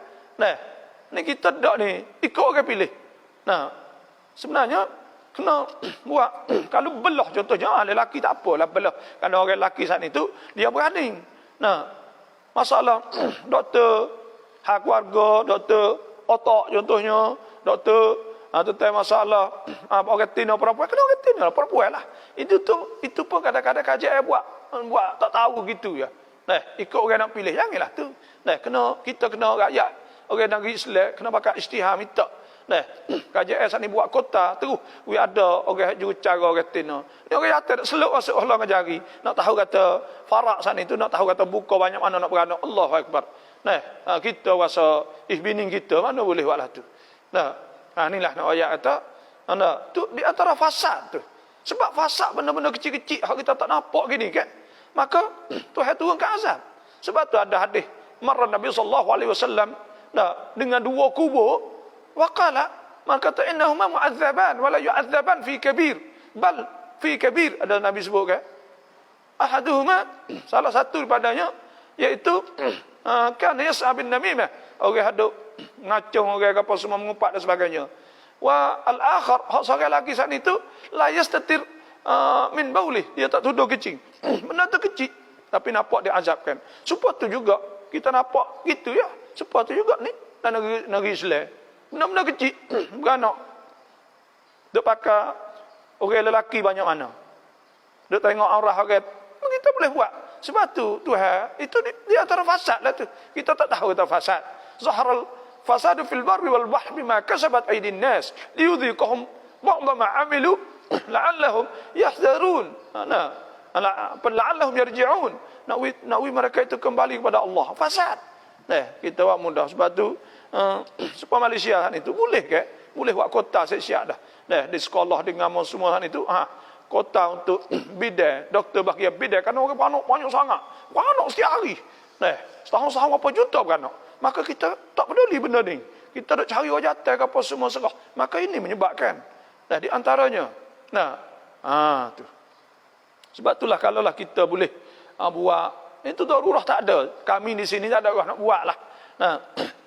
Speaker 1: Ni kita tak ni ikut orang pilih. Sebenarnya kena buat kalau belah contohnya, lelaki tak apalah belah. Kerana orang lelaki saat itu dia berani. Masalah doktor hak keluarga, doktor otak contohnya, doktor tentang masalah orang tina perempuan, kena orang tina lah, perempuan lah. Itu pun kadang-kadang kajian buat tak tahu gitu ya. Ikut orang nak pilih, janganlah tu. Kita kena rakyat, orang negeri Islam kena pakai isytihar minta. KJS ni buat kota terus ada orang jurucara orang tina. Ni orang jatuh tak seluk masuk Allah ngajari. Nak tahu kata farak sana itu, nak tahu kata buka banyak mana nak beranak. Allahu Akbar. Kita rasa bini kita mana boleh buatlah tu. Inilah nak ayat kata, tu di antara fasad tu. Sebab fasad benda-benda kecil-kecil hak kita tak nampak gini kan. Maka Tuhan turunkan azab. Sebab tu ada hadis marah Nabi sallallahu alaihi wasallam dengan dua kubur, waqala, maka kata innahuma mu'adzaban wala yu'adzaban fi kabir, bal fi kabir, ada Nabi sebut kan. Ahaduhuma, salah satu daripadanya iaitu kan yas'a bin namimah, orang haduk ngacung orang apa semua mengumpat dan sebagainya. Wa al-akhar, hak seorang lelaki saat itu la yastatir min baulih, dia tak tuduh kecil. Benda tu kecil tapi nampak dia azabkan. Supaya tu juga kita nampak gitu ya. Supaya tu juga ni dan negeri Islam. Benda-benda kecil beranak. Duk pakai orang lelaki banyak mana. Duk tengok aurah orang, kita boleh buat. Sebab tu Tuhan itu di antara fasad lah tu. Kita tak tahu itu fasad. Zaharal fasadu fil barri wal bahri bima kasabat aydin nas liyudhiqahum ba'dha ma 'amilu la'allahum yahdharun. La'allahum yarji'un. Nakwi mereka itu kembali kepada Allah. Fasad. Kita buat mudah. Sebab tu supaya Malaysia itu boleh ke? Boleh buat kota siap dah. Di sekolah dengan semua itu kota untuk bidang, doktor bahagian bidang, kerana orang beranak banyak sangat. Beranak setiap hari. Setahun-setahun berapa juta beranak. Maka kita tak peduli benda ni. Kita nak cari wajatan ke apa semua serah. Maka ini menyebabkan. Di antaranya. Tu. Sebab itulah kalaulah kita boleh buat, itu darurah tak ada. Kami di sini tak ada orang nak buat lah.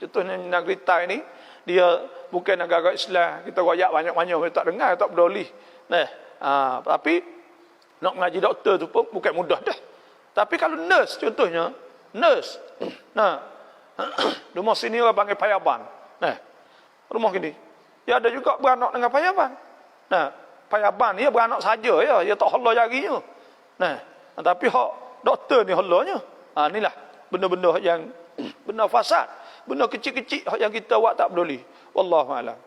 Speaker 1: Contohnya negeri Thai ni, dia bukan negara Islam. Kita royak banyak-banyak, kita tak dengar, tak peduli. Tapi nak ngaji doktor tu pun bukan mudah dah. Tapi kalau nurse contohnya, nurse. Rumah sini orang panggil payaban. Rumah gini. Dia ada juga beranak dengan payaban. Payaban dia beranak saja ya, dia tak hala jarinya. Tapi hak doktor ni halanya. Inilah benda-benda yang benda fasad, benda kecil-kecil yang kita buat tak peduli. Wallahu a'lam.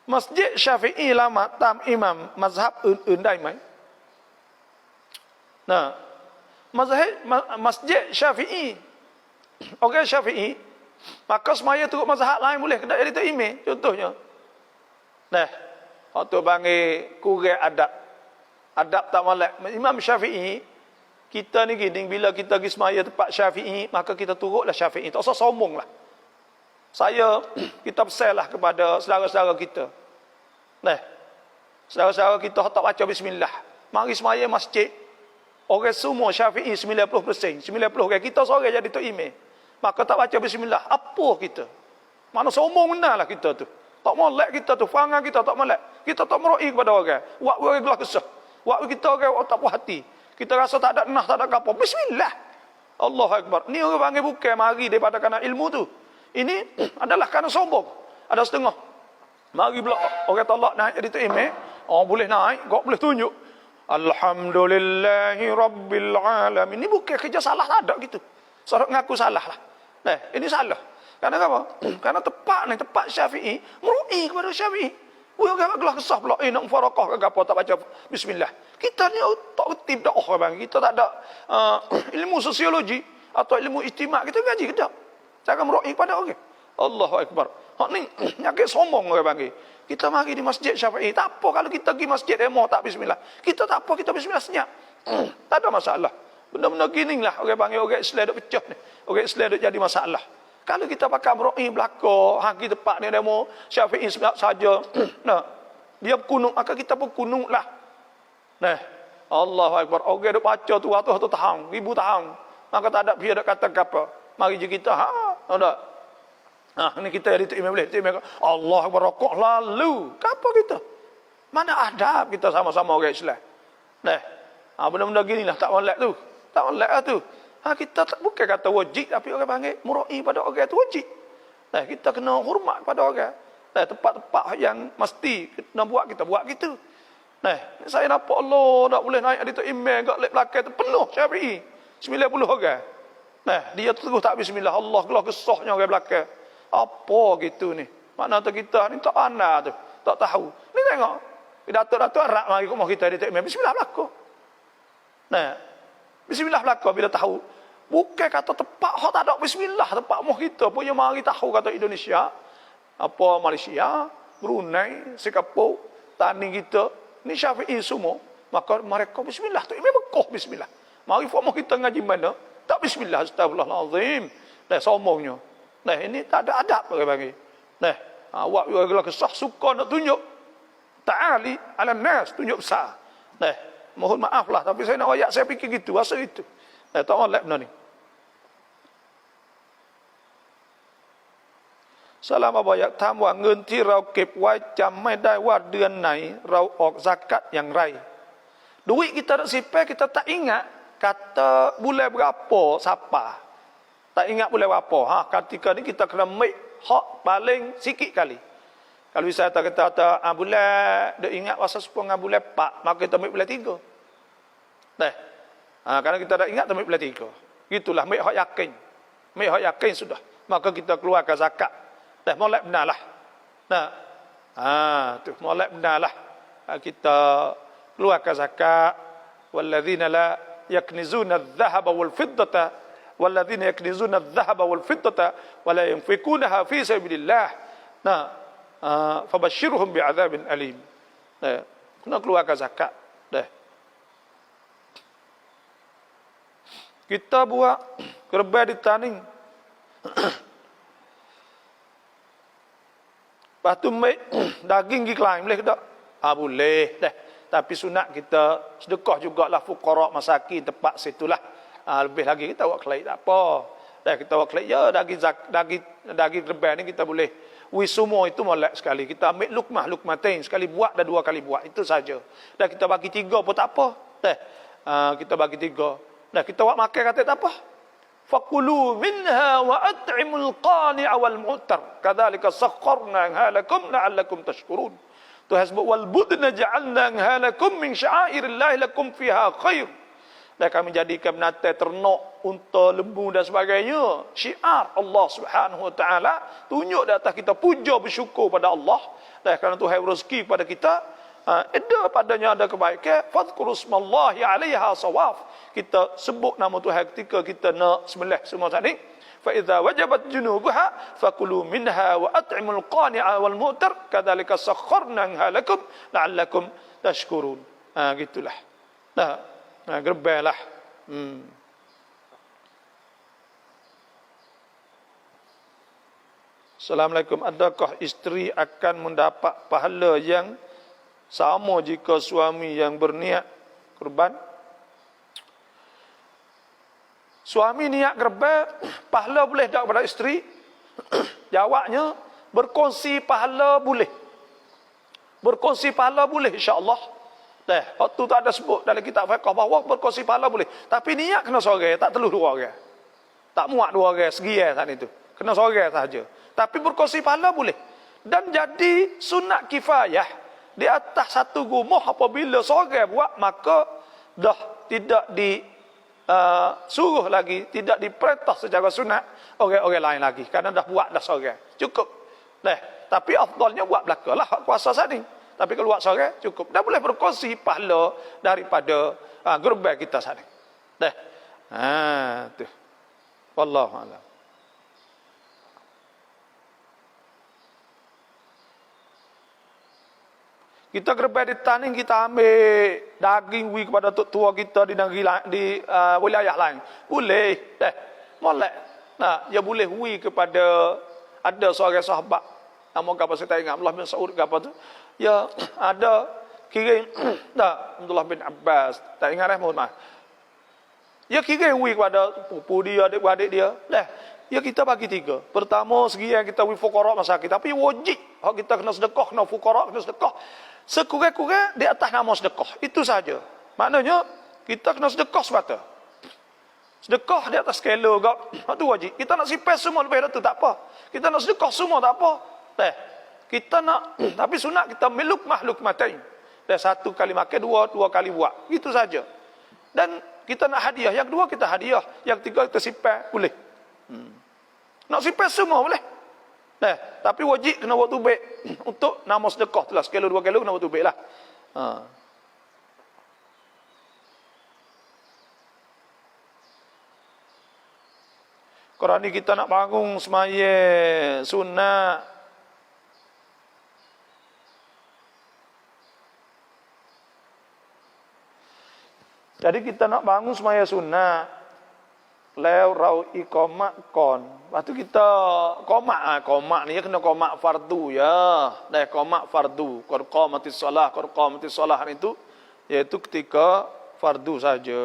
Speaker 1: Masjid Syafi'i lama tam imam mazhab อื่น ๆ ได้ไหม Masjid Syafi'i, orang Syafi'i, maka semaya turut mazhab lain boleh, kena jadi imam contohnya. Waktu panggil kurang adab tak molek. Imam Syafi'i, kita ni gini, bila kita pergi semaya tempat Syafi'i, maka kita turutlah Syafi'i. Tak usah sombong lah. Kita pesanlah kepada saudara-saudara kita. Saudara-saudara kita tak baca bismillah. Mari semaya masjid. Orang semua Syafi'i 90%. 90 orang kita seorang jadi tok imam. Maka tak baca bismillah. Apa kita? Mana sombong benar lah kita tu. Tak molek kita tu. Fangan kita tak molek. Kita tak meroi kepada orang. Wak orang gelah kesah. Wak kita orang tak puas hati. Kita rasa tak ada nah, tak ada apa. Bismillah. Allahu Akbar. Ni orang panggil bukan mari daripada kerana ilmu tu. Ini adalah kerana sombong. Ada setengah. Mari pula orang tolak naik jadi tu imam. Oh boleh naik, kau boleh tunjuk. Alhamdulillahi Rabbil Alamin. Ini bukan kerja salah, tak ada gitu. Sorok ngaku salah lah. Nah, ini salah. Karena apa? Karena tepat ni, tepat Syafi'i. Meru'i kepada Syafi'i. Wih, orang gelah kesah pula. Nak mufarakah ke apa, tak baca bismillah. Kita ni tak ketib dah. Oh, bang. Kita tak ada ilmu sosiologi atau ilmu ijtimak. Kita ngaji ke tak? Cara meru'i kepada orang. Allahu Akbar. Hak ni, nyakit sombong orang panggil. Kita mari di masjid Syafi'i. Tak apa kalau kita pergi masjid demo tak bismillah. Kita tak apa, kita bismillah senyap. Tak ada masalah. Benda-benda gini lah orang panggil orang Islam duk pecah ni. Orang Islam duk jadi masalah. Kalau kita pakai mero'i belakang, haki tepat ni demo Syafi'i saja. Nah, dia kunung, maka kita pun kunung lah. Nah, Allahu Akbar. Orang duk baca tu ratus tahun, 1000 tahun. Maka tak ada dia duk kata apa. Mari je kita, ada. Nah, ini kita jadi tu imam boleh. Allah berokok lalu. Apa kita? Mana adab kita sama-sama orang Islam? Nah, benda-benda gini lah tak molek tu. Tak molek lah tu. Kita tak, bukan kata wajib, tapi orang panggil murai pada orang itu wajib. Nah, kita kena hormat pada orang. Nah, tempat-tempat yang mesti kena buat, kita buat gitu. Nah, saya nampak Allah tak boleh naik di tu imam kat lep belakang tu penuh Syafi'i. 90 orang. Nah, dia terus tak bismillah. Allah kelah kesahnya orang belakang. Apa gitu ni? Mana tu kita ni tak pandai tu. Tak tahu. Ni tengok. Datuk-datuk Arab mari rumah kita di imam. Bismillah belakang. Nah, bismillah belakang bila tahu. Bukan kata tepat hak tak ada bismillah tempat rumah kita punya mari tahu kata Indonesia, apa Malaysia, Brunei, Singapura, tani kita, ni Syafi'i semua. Maka mereka bismillah tu imam bekoh bismillah. Mari rumah kita ngaji mana? Tak bismillah, astagfirullahalazim. Dah sombongnya. Nah, ini tak ada adab orang panggil. Nah, awak juga kesah suka nak tunjuk ta'ali ala nas, tunjuk besar. Nah, mohon maaf lah tapi saya nak ayat saya fikir gitu, asal itu. Nah, tak molek benar ni. Salam บอกอยากถามว่าเงินที่เราเก็บไว้จำไม่ได้ว่าเดือนไหนเราออกzakatอย่างไร Duit kita nak simpan kita tak ingat kata bulan berapa siapa. Tak ingat boleh apa. Ketika ni kita kena make hak paling sikit kali. Kalau saya kata bulan dia ingat masa sepuluh bulan 4, maka kita make bulan 3. Dah. Karena kita dah ingat kita make bulan 3. Gitulah make hak yakin. Make hak yakin sudah. Maka kita keluarkan zakat. Dah molek benarlah. Nah. Tu molek benarlah. Kita keluarkan zakat. Walladzina la yaknizuna adh-dhahaba wal fiddata والذين يكنزون الذهب والفضة ولا ينفقونها في سبيل الله فبشرهم بعذاب أليم. Kena keluarkan zakat. Kita buat kerbau di taning. Lepas tu daging pergi kelain boleh ke tak? Boleh. Tapi sunat kita sedekah jugalah fuqara masakin tempat situlah. Lebih lagi kita buat kelai tak apa. Dah kita buat kelai ya daging kerbau ni kita boleh. Semua itu molek sekali. Kita ambil lukmatain sekali buat dah 2 kali buat itu saja. Dah kita bagi 3 pun tak apa. Dah kita bagi 3. Dah kita buat makan kata tak apa. Fakulu minha wa at'imul qani'a wal mu'tar. Kadzalika sakharna lakum la'allakum tashkurun. Tuhan sebut wal budna ja'alna lakum min sya'airillahi lakum fiha khair. Dan kami jadikan binatang ternak, unta, lembu dan sebagainya. Syiar Allah Subhanahu Wa Taala tunjuk di atas kita puja bersyukur pada Allah. Dan kerana Tuhan rezeki kepada kita, ada padanya ada kebaikan. Fadhkuru smallahi 'alaiha sawaf. Kita sebut nama Tuhan ketika kita nak sembelih semua tadi. Fa idza wajabat junubuha fakulu minha wa at'imul qani'a wal mu'tar kadzalika sakharna lakum la'allakum tashkurun. Gitulah. Gerbang lah. Assalamualaikum. Adakah isteri akan mendapat pahala yang sama jika suami yang berniat kurban? Suami niat kurban, pahala boleh tak kepada isteri? Jawabnya, berkongsi pahala boleh. Berkongsi pahala boleh insya-Allah. Waktu tu ada sebut dalam kitab fiqh bahawa berkongsi pahala boleh. Tapi niat kena seorang, tak perlu dua orang. Tak muat dua orang segi saat itu. Kena seorang sahaja. Tapi berkongsi pahala boleh. Dan jadi sunat kifayah di atas satu rumah apabila seorang buat maka dah tidak di suruh lagi, tidak diperintah secara sunat orang-orang lain lagi. Kerana dah buat dah seorang. Cukup. Tapi afdalnya buat belakang lah kuasa saat ni. Tapi kalau buat seorang cukup. Dah boleh berkongsi pahala daripada gerbang kita saat ni. Tu. Wallahu a'lam. Kita gerbang di taning kita ambil daging wi kepada tok tua kita di negeri di wilayah lain. Boleh. Molek. Ya boleh wi kepada ada seorang sahabat nama apa saya tak ingat Abdullah bin Saud ke apa tu. Ya ada kirim Abdullah bin Abbas tak ingat mohon maaf. Ya kirim wi kepada pupu dia, adik-adik dia. Ya kita bagi tiga. Pertama segi yang kita wi fuqara masyarakat, tapi wajib hak kita kena sedekah, kena fuqara kena sedekah. Sekurang-kurang di atas nama sedekah. Itu saja. Maknanya kita kena sedekah semata. Sedekah di atas skala gak. Itu wajib. Kita nak simpan semua lebih itu tak apa. Kita nak sedekah semua tak apa. Kita nak tapi sunat kita lukmatain. Satu kali makan, dua kali buat. Itu saja. Dan kita nak hadiah. Yang kedua kita hadiah. Yang tiga kita simpan. Boleh. Nak simpan semua boleh. Tapi wajib kena buat tubik. Untuk nama sedekah tu lah. Sekilo, 2 kilo kena buat tubik lah. Korang ni kita nak bangun semaya sunat. Jadi kita nak bangun semaya sunnah. Lew rau iqamat kon. Lepas tu kita qomat ni kena qomat fardu ya. Qomat fardu. Qamatis solah itu iaitu ketika fardu saja.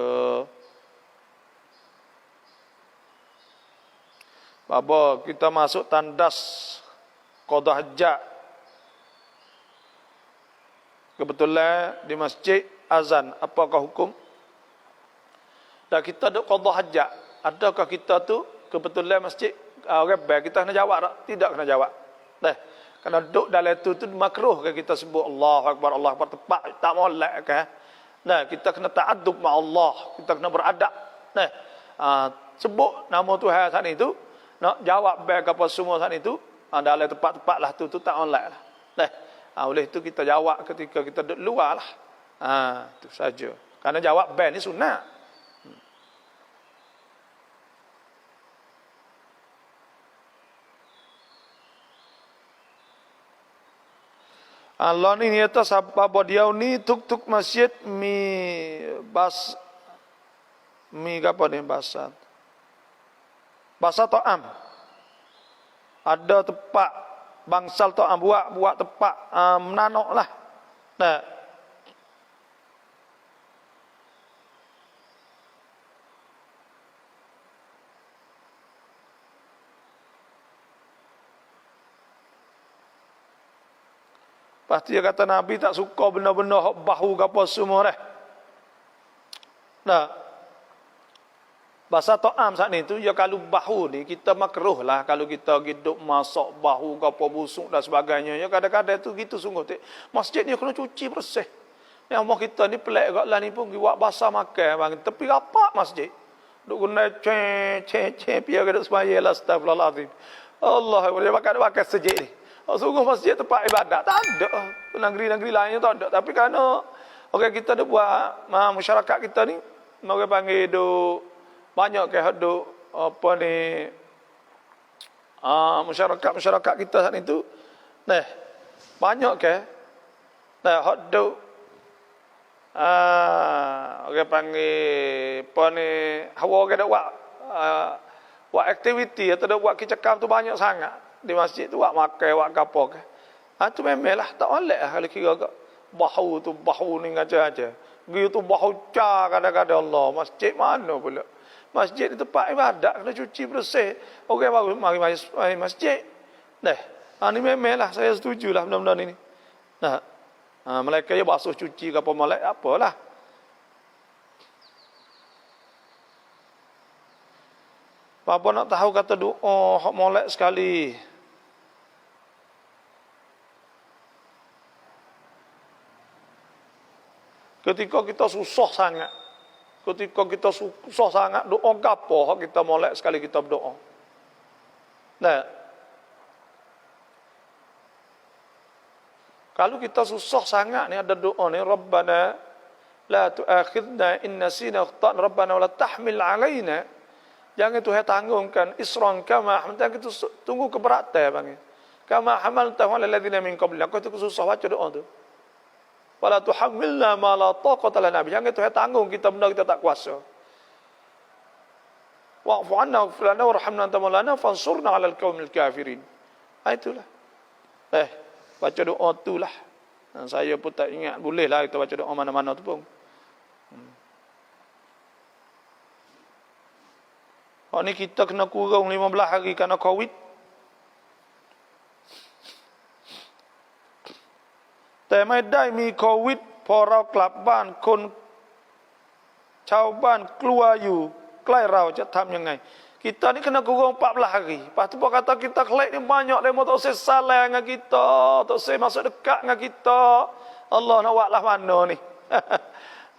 Speaker 1: Baba kita masuk tandas qada hajat. Kebetulan di masjid azan, apakah hukum? Dan kita ada qada hajat. Adakah kita tu kebetulan masjid rebel kita kena jawab tak? Tidak kena jawab. Kerana duduk dalam tu makruh ke kita sebut Allahu Akbar, Allah Akbar tepat tak molek ke? Kita kena ta'addub ma Allah, kita kena beradab. Sebut nama Tuhan saat itu, nak jawab baik apa semua saat itu, dalam tempat-tempat lah tu tak molek lah. Oleh itu kita jawab ketika kita duduk luar lah. Itu saja. Kerana jawab baik ni sunat. Allah ni niata sabab dia ni tuk masjid mi apa ni basat. Basat ta'am. Ada tempat bangsal ta'am buat tempat menanok lah. Pasti dia kata Nabi tak suka benda-benda bahu ke apa semua dah. Bahasa ta'am saat ni tu, ya kalau bahu ni, kita makruh lah. Kalau kita hidup masak bahu ke apa busuk dan sebagainya. Ya kadang-kadang tu gitu sungguh. Masjid ni kena cuci bersih. Yang rumah kita ni pelik kat lah ni pun, buat basah makan. Tepi rapat masjid. Duk guna cek, biar kita semaya lah, astagfirullahaladzim. Allah, dia pakai sejik ni. Sungguh masjid tempat ibadat tak ada. Negeri-negeri lainnya tak ada. Tapi kerana kita ada buat masyarakat kita ni, orang panggil duk banyak ke duk apa ni masyarakat kita saat itu banyak ke hot duk orang panggil apa ni hawa orang dak buat aktiviti atau dak buat kecakap tu banyak sangat. Di masjid tu buat makan, buat apa ke. Tu memanglah tak oleh lah kalau kira ke. Bahu ni ngaca-ngaca. Gitu bahu car kadang-kadang Allah. Masjid mana pula. Masjid ni tempat ibadat, kena cuci bersih. Orang baru mari masjid. Ni memanglah saya setujulah benda-benda ni. Malaikat ya basuh cuci ke apa malaikat apalah. Apa nak tahu kata doa hak molek sekali. Ketika kita susah sangat, doa gapo hak kita molek sekali kita berdoa. Nah, kalau kita susah sangat ni ada doa ni, Rabbana la tu'akhidna in nasina akhtana, Rabbana wa la tahmil alaina. Jangan Tuhan tanggungkan isran kama hamalta, kita tunggu keberatan bang. Kama hamalta ala alladziina min qablina. Kau tu susah baca doa tu. Wala tuhammilna ma la taqata lana. Jangan Tuhan tanggung kita benda kita tak kuasa. Wa'fu 'anna waghfir lana warhamna anta maulana fansurna 'alal qaumil kafirin. Itulah. Baca doa itulah. Saya pun tak ingat, bolehlah kita baca doa mana-mana tu pun. Ni kita kena kurang 15 hari kerana Covid.แต่ไม่ได้มีโควิดพอเรากลับบ้านคนชาวบ้านกลัวอยู่ใกล้เราจะทำยังไง kita ni kena kurang 14 hari. Lepas tu kata kita kelak ni banyak demo tak usah salah dengan kita, tak usah masuk dekat dengan kita. Allah nak buatlah mana ni.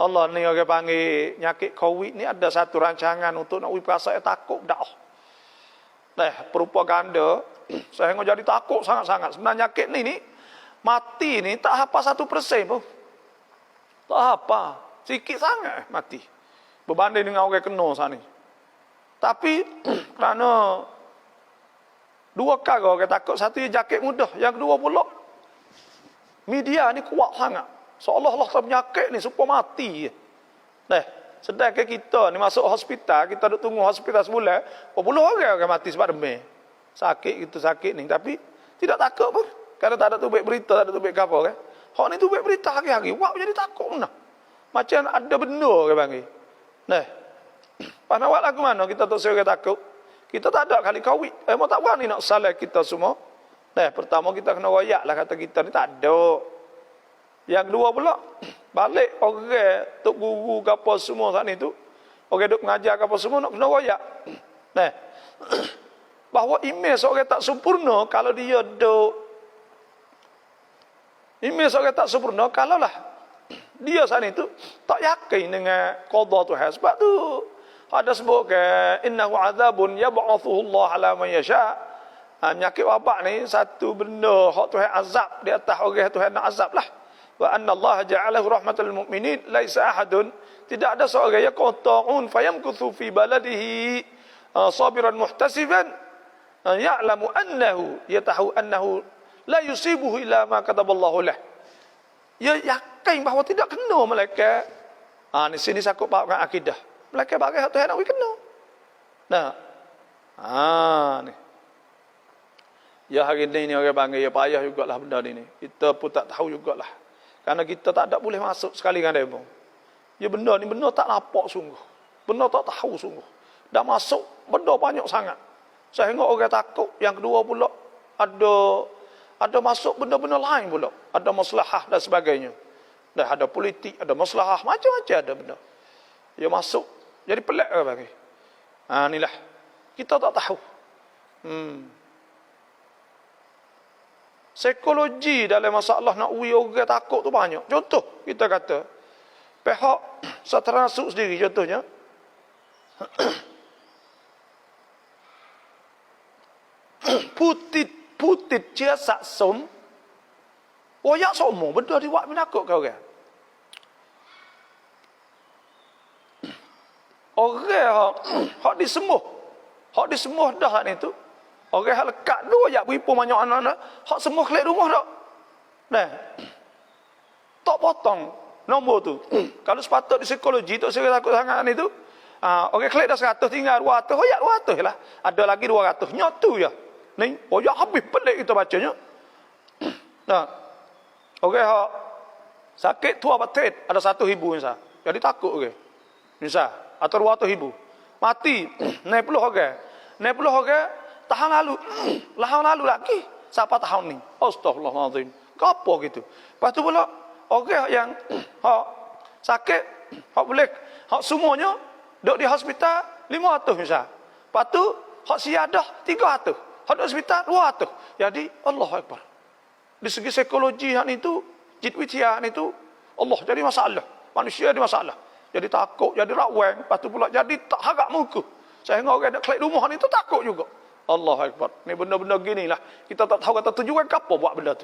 Speaker 1: Allah ni orang panggil nyakit Covid ni ada satu rancangan untuk nak puasa takut dah. Propaganda saya jadi takut sangat-sangat. Sebenarnya nyakit ni mati ni tak apa 1% pun. Tak apa. Sikit sangat mati. Berbanding dengan orang kena sana ni. Tapi kerana dua perkara orang takut. Satu jakit mudah. Yang kedua pula media ni kuat sangat. Seolah-olah penyakit ni supaya mati. Sedangkan kita ni masuk hospital, kita duduk tunggu hospital sebulan, berpuluh orang mati sebab demam. Sakit gitu sakit ni. Tapi tidak takut pun. Kerana tak ada tubik berita, tak ada tubik apa kan. Hak ni tubik berita hari-hari. Wah jadi takut mana. Macam ada benda orang panggil. Pas nak buat lagu mana kita tak seorang takut. Kita tak ada kali Covid. Mau tak berani nak salah kita semua. Pertama kita kena royak lah kata kita ni tak ada. Yang kedua pula, balik orang tok guru ke apa semua saat ni tu. Orang duk mengajar ke apa semua nak kena royak. Bahawa imej seorang tak sempurna kalau dia duk imej seorang tak sempurna kalau lah dia saat itu tak yakin dengan qada Tuhan. Sebab tu ada sebut ke innahu azabun yab'athuhu Allah ala man yasha. Penyakit wabak ni satu benda hak Tuhan azab di atas orang Tuhan nak azab lah. Wa anna Allah ja'alahu rahmatal mu'minin laisa ahadun, tidak ada seorang yang qata'un fayamkuthu fi baladihi sabiran muhtasiban ya'lamu annahu yatahu annahu la yusibuhu illa ma kataballahu lah. Ya yakin bahawa tidak kena malaikat. Ni sini sakut bahawa akidah. Malaikat bagi hak Tuhan nak kena. Ni. Ya hari ni orang panggil ya payah jugalah benda ni. Kita pun tak tahu jugalah. Karena kita tak ada boleh masuk sekali dengan dia pun. Ya benda ni benda tak nampak sungguh. Benda tak tahu sungguh. Dah masuk benda banyak sangat. Sehingga orang takut. Yang kedua pula ada masuk benda-benda lain pula. Ada maslahah dan sebagainya. Dah ada politik, ada maslahah, macam-macam ada benda. Ya masuk. Jadi pelik ke bagi. Inilah. Kita tak tahu. Psikologi dalam masalah nak uwi orang takut tu banyak. Contoh, kita kata, pihak termasuk sendiri contohnya. Putit chia sat som. Oyak semua benda diwak menakut kau orang. Orang hak disemuh. Hak disemuh dah ni tu. Orang hak lekat tu oyak beripu banyak anak-anak. Hak semuh kelek rumah dah. Tak potong nombor tu. Kalau sepatut di psikologi tak saya takut sangat ni tu. Orang kelek dah 100 tinggal 200. Oyak 200 lah. Ada lagi 200. Nyatu je. Ni, oyak habis pelik kita bacanya. Orang hak sakit tua batin ada 1,000 misal. Jadi takut orang. Misal atau 200,000. Mati 90 orang. 90 orang tahun lalu lagi. Siapa tahun ni? Astaghfirullahalazim. Apa gitu? Lepas tu pula orang yang hak sakit, hak boleh, hak semuanya duduk di hospital 500 misal. Lepas tu hak siadah 300, hak di hospital 200. Jadi Allahu Akbar. Di segi psikologi hak ni tu, jiwa ni tu Allah jadi masalah. Manusia ada masalah. Jadi takut, jadi rawang, lepas tu pula jadi tak harap muka. Sehingga orang nak klik rumah ni tu takut juga. Allahu Akbar. Ni benda-benda gini lah. Kita tak tahu kata tujuan apa buat benda tu.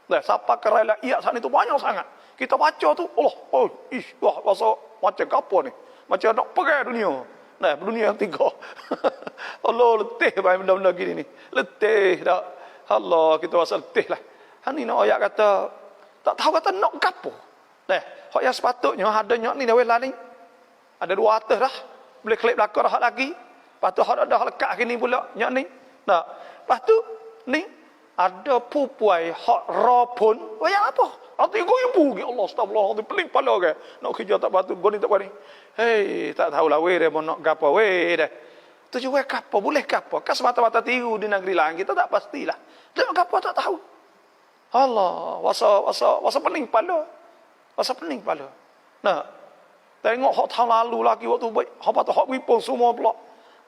Speaker 1: Nah, siapa kerela iya saat itu banyak sangat. Kita baca tu, Allah, oh, wah, rasa macam apa ni? Macam nak pergi dunia. Nah, dunia yang tiga. Allah, letih benda-benda gini ni. Letih dah. Allah, kita rasa letih lah. Hani nak ayat kata, tak tahu kata nak apa. Nah, hak yang sepatutnya ada nyok ni dah wela ni. Ada 200 dah. Boleh klik belakang dah lagi. Lepas tu hak dah lekat gini pula nyok ni. Nah, lepas tu ni ada pupuai hak ra pun. Wayang apa? Atau ibu ya Allah, astagfirullah, pening kepala ke. Nak kerja tak batu, goni tak bani. Hei, tak tahulah weh dia mau nak gapo weh dah. Tujuan gapo, boleh gapo? Kan semata-mata tiru di negeri lain kita tak pastilah. Dia gapo tak tahu. Allah, wasa pening kepala. Wasa pening kepala. Nah, tengok hak tahun lalu lagi waktu baik, hak patut hak wipung semua pula.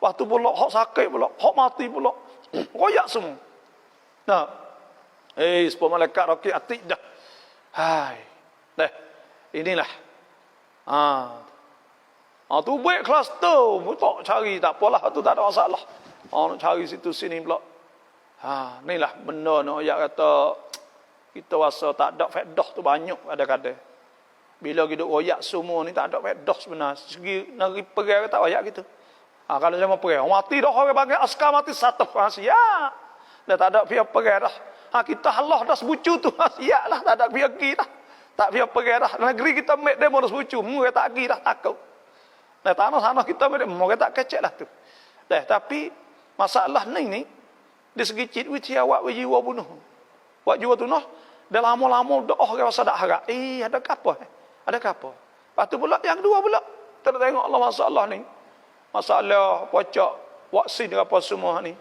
Speaker 1: Waktu pula hak sakit pula, hak mati pula. Royak semua. Nah, sepuluh malaikat roket atik dah. Hai. Dah. Inilah. Tu baik kelas tu. Tak cari tak apalah, tu tak ada masalah. Nak cari situ sini pula. Inilah benda nak ayat kata kita rasa tak ada faedah tu banyak kadang-kadang. Bila kita royak semua ni tak ada faedah sebenarnya. Segi negeri perang tak royak gitu. Kalau sama perang, mati dah orang bagi askar mati satu. Siap. Dah tak ada pihak perang dah. Kita Allah dah sebucu tu. Siap lah, tak ada pihak pergi dah. Tak pihak perang dah. Negeri kita make demo dah sebucu. Mereka tak pergi dah, takut. Dah tanah-tanah kita make demo, mereka tak kecek lah tu. Dah, tapi masalah ni di segi cit witia awak jiwa bunuh. Wak jiwa tu noh, dah lama-lama dah orang rasa tak harap. Ada apa? Ada apa? Lepas tu pula yang kedua pula. Kita tengok Allah masalah ni. Masalah pocok vaksin apa semua ni.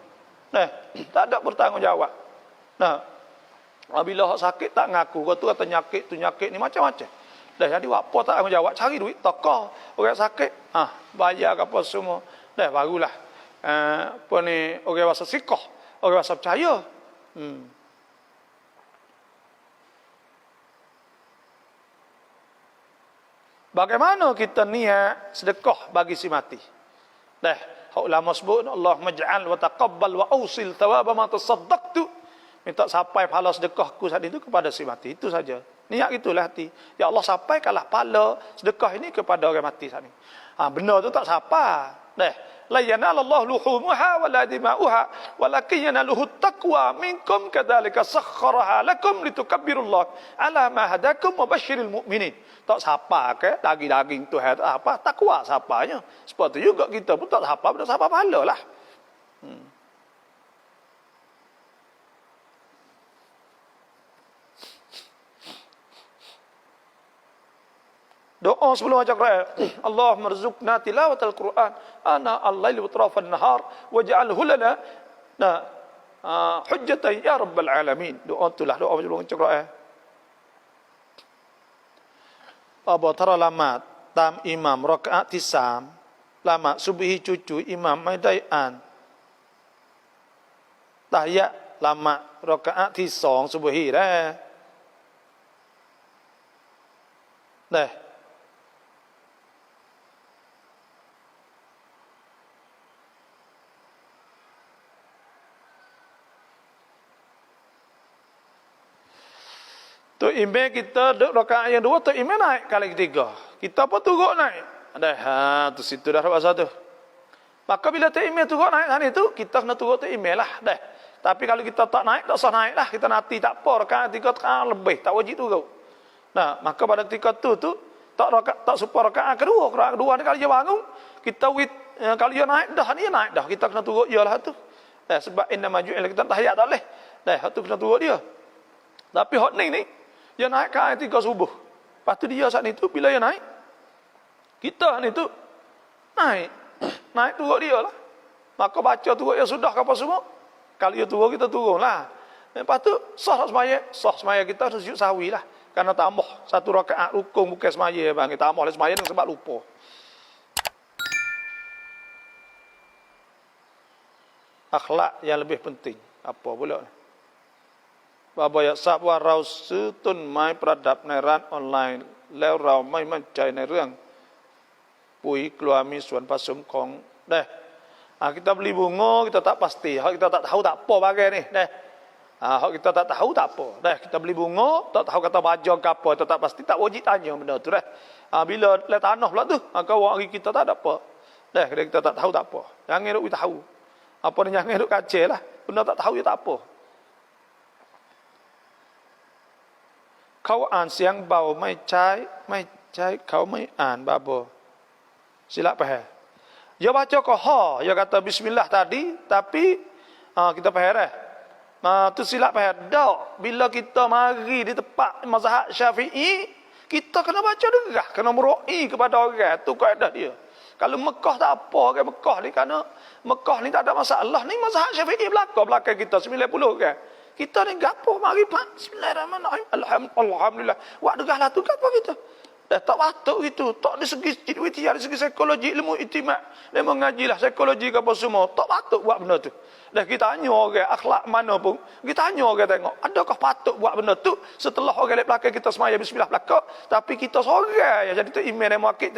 Speaker 1: Nah, tak ada bertanggungjawab. Nah, bila sakit tak ngaku, kau tu kata nyakit tu nyakit ni macam-macam. Dah jadi apa tak tanggungjawab, cari duit tokoh orang sakit, bayar apa semua. Dah barulah apa ni orang rasa sikoh, orang rasa percaya. Bagaimana kita niat sedekah bagi si mati? Dah, ulama sebut Allahumma ij'al wa taqabbal wa awsil thawaba ma tasaddaqtu. Minta sampai pahala sedekahku saat itu kepada si mati. Itu saja. Niat itulah hati. Ya Allah, sampaikanlah pahala sedekah ini kepada orang mati saat ini. Benar tu tak sampai. Dah, la yanallahu luhumuha wa la dima'uha walakin yanaluhu taqwa minkum kadzalika sakhkharaha lakum litukabbirullah ala ma hadakum wa basyiril mu'minin. Tak sapa ke daging-daging tu apa takwa sapanya. Seperti juga kita pun tak sapa pada sapa pahala lah. Doa sebelum baca Quran. Allahumma rzuqna tilawatal Quran ana al-laili wa atrafan nahar waj'alhu lana hujjatan ya rabbal alamin. Doa itulah doa sebelum baca Quran. Abu Tara lama tam imam rakaat tisam lama subhi cucu imam maidayan tahiyat lama rakaatที่2 subhi dah. Dah. Tu imam kita duduk rakaat yang 2, tu imam naik kali ketiga. Kita pun turut naik. Tu situ dah bahasa tu. Maka bila tu imam turut naik sana itu, kita kena turut tu imam lah. Dah. Tapi kalau kita tak naik, tak usah naik lah. Kita nanti tak apa, rakaat 3 rakaat lebih, tak wajib turut. Nah, maka pada ketika tu tak supaya rakaat kedua. Rakaat kedua ni kalau dia bangun, kita kalau dia naik dah, dia naik dah. Kita kena turut dia lah tu. Dah, sebab inna maju'il kita tahiyat tak boleh. Dah, tu kena turut dia. Tapi hot ni dia naik ke ayat 3 subuh. Lepas tu dia saat itu bila dia naik, kita ni tu naik turut dia lah. Maka baca turut dia sudah ke apa semua. Kalau dia turun kita turun lah. Lepas tu sah semaya kita sujud sahwi lah. Karena tambah satu rakaat rukun bukan semaya bang. Tambah oleh semaya sebab lupa. Akhlak yang lebih penting. Apa pula? Bapa ya sab wa rau sutun mai pradapในร้านออนไลน์แล้วเราไม่มั่นใจในเรื่องปุ๋ยกลัวมีส่วนผสมของkita beli bunga kita tak pasti, hak kita tak tahu tak apa bagai ni hak kita tak tahu tak apa. Kita beli bunga tak tahu kata baja ke apa, kita tak pasti tak wajib tanya benda tu bila le tanah pula tu kau hari kita tak ada apa. Kita tak tahu tak apa. Jangan duk tahu. Apa ni jangan duk kacau lah. Benda tak tahu ya tak apa. เขาอ่านเสียงเบาไม่ใช้เขาไม่อ่านบาโบ Sila faham. Dia baca qah, dia kata bismillah tadi tapi kita faham tu silap faham. Dak bila kita mari di tempat mazhab Syafi'i, kita kena baca derah, kena meroi kepada orang. Tu kaedah dia. Kalau Mekah tak apa, orang Mekah ni kerana Mekah ni tak ada masalah. Ni mazhab Syafi'i belakang kita 90 kan. Kita ni gapo mari pak bismillahirrahmanirrahim alhamdulillah. Wak degahlah tu gapo kita. Tak patut gitu. Tak dari segi jiwa, dari segi psikologi, ilmu itimat. Dia mengajilah psikologi ke apa semua. Tak patut buat benda tu. Dah kita tanya orang akhlak mana pun. Kita tanya orang tengok. Adakah patut buat benda tu setelah orang lep belakang kita semaya bismillah belakang. Tapi kita seorang yang jadi tu imam dan muakid.